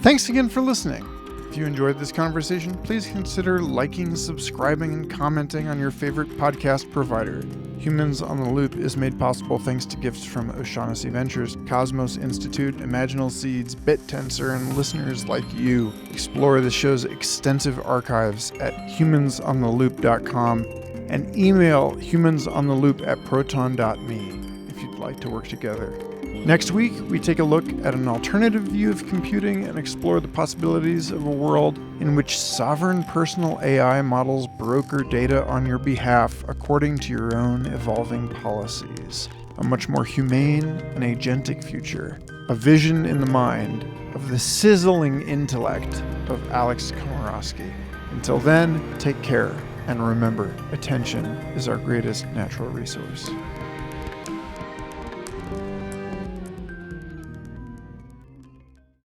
B: Thanks again for listening. If you enjoyed this conversation, please consider liking, subscribing, and commenting on your favorite podcast provider. Humans on the Loop is made possible thanks to gifts from O'Shaughnessy Ventures, Cosmos Institute, Imaginal Seeds, BitTensor, and listeners like you. Explore the show's extensive archives at humansontheloop.com and email humansontheloop@proton.me if you'd like to work together. Next week, we take a look at an alternative view of computing and explore the possibilities of a world in which sovereign personal AI models broker data on your behalf according to your own evolving policies. A much more humane and agentic future. A vision in the mind of the sizzling intellect of Alex Komorowski. Until then, take care, and remember, attention is our greatest natural resource.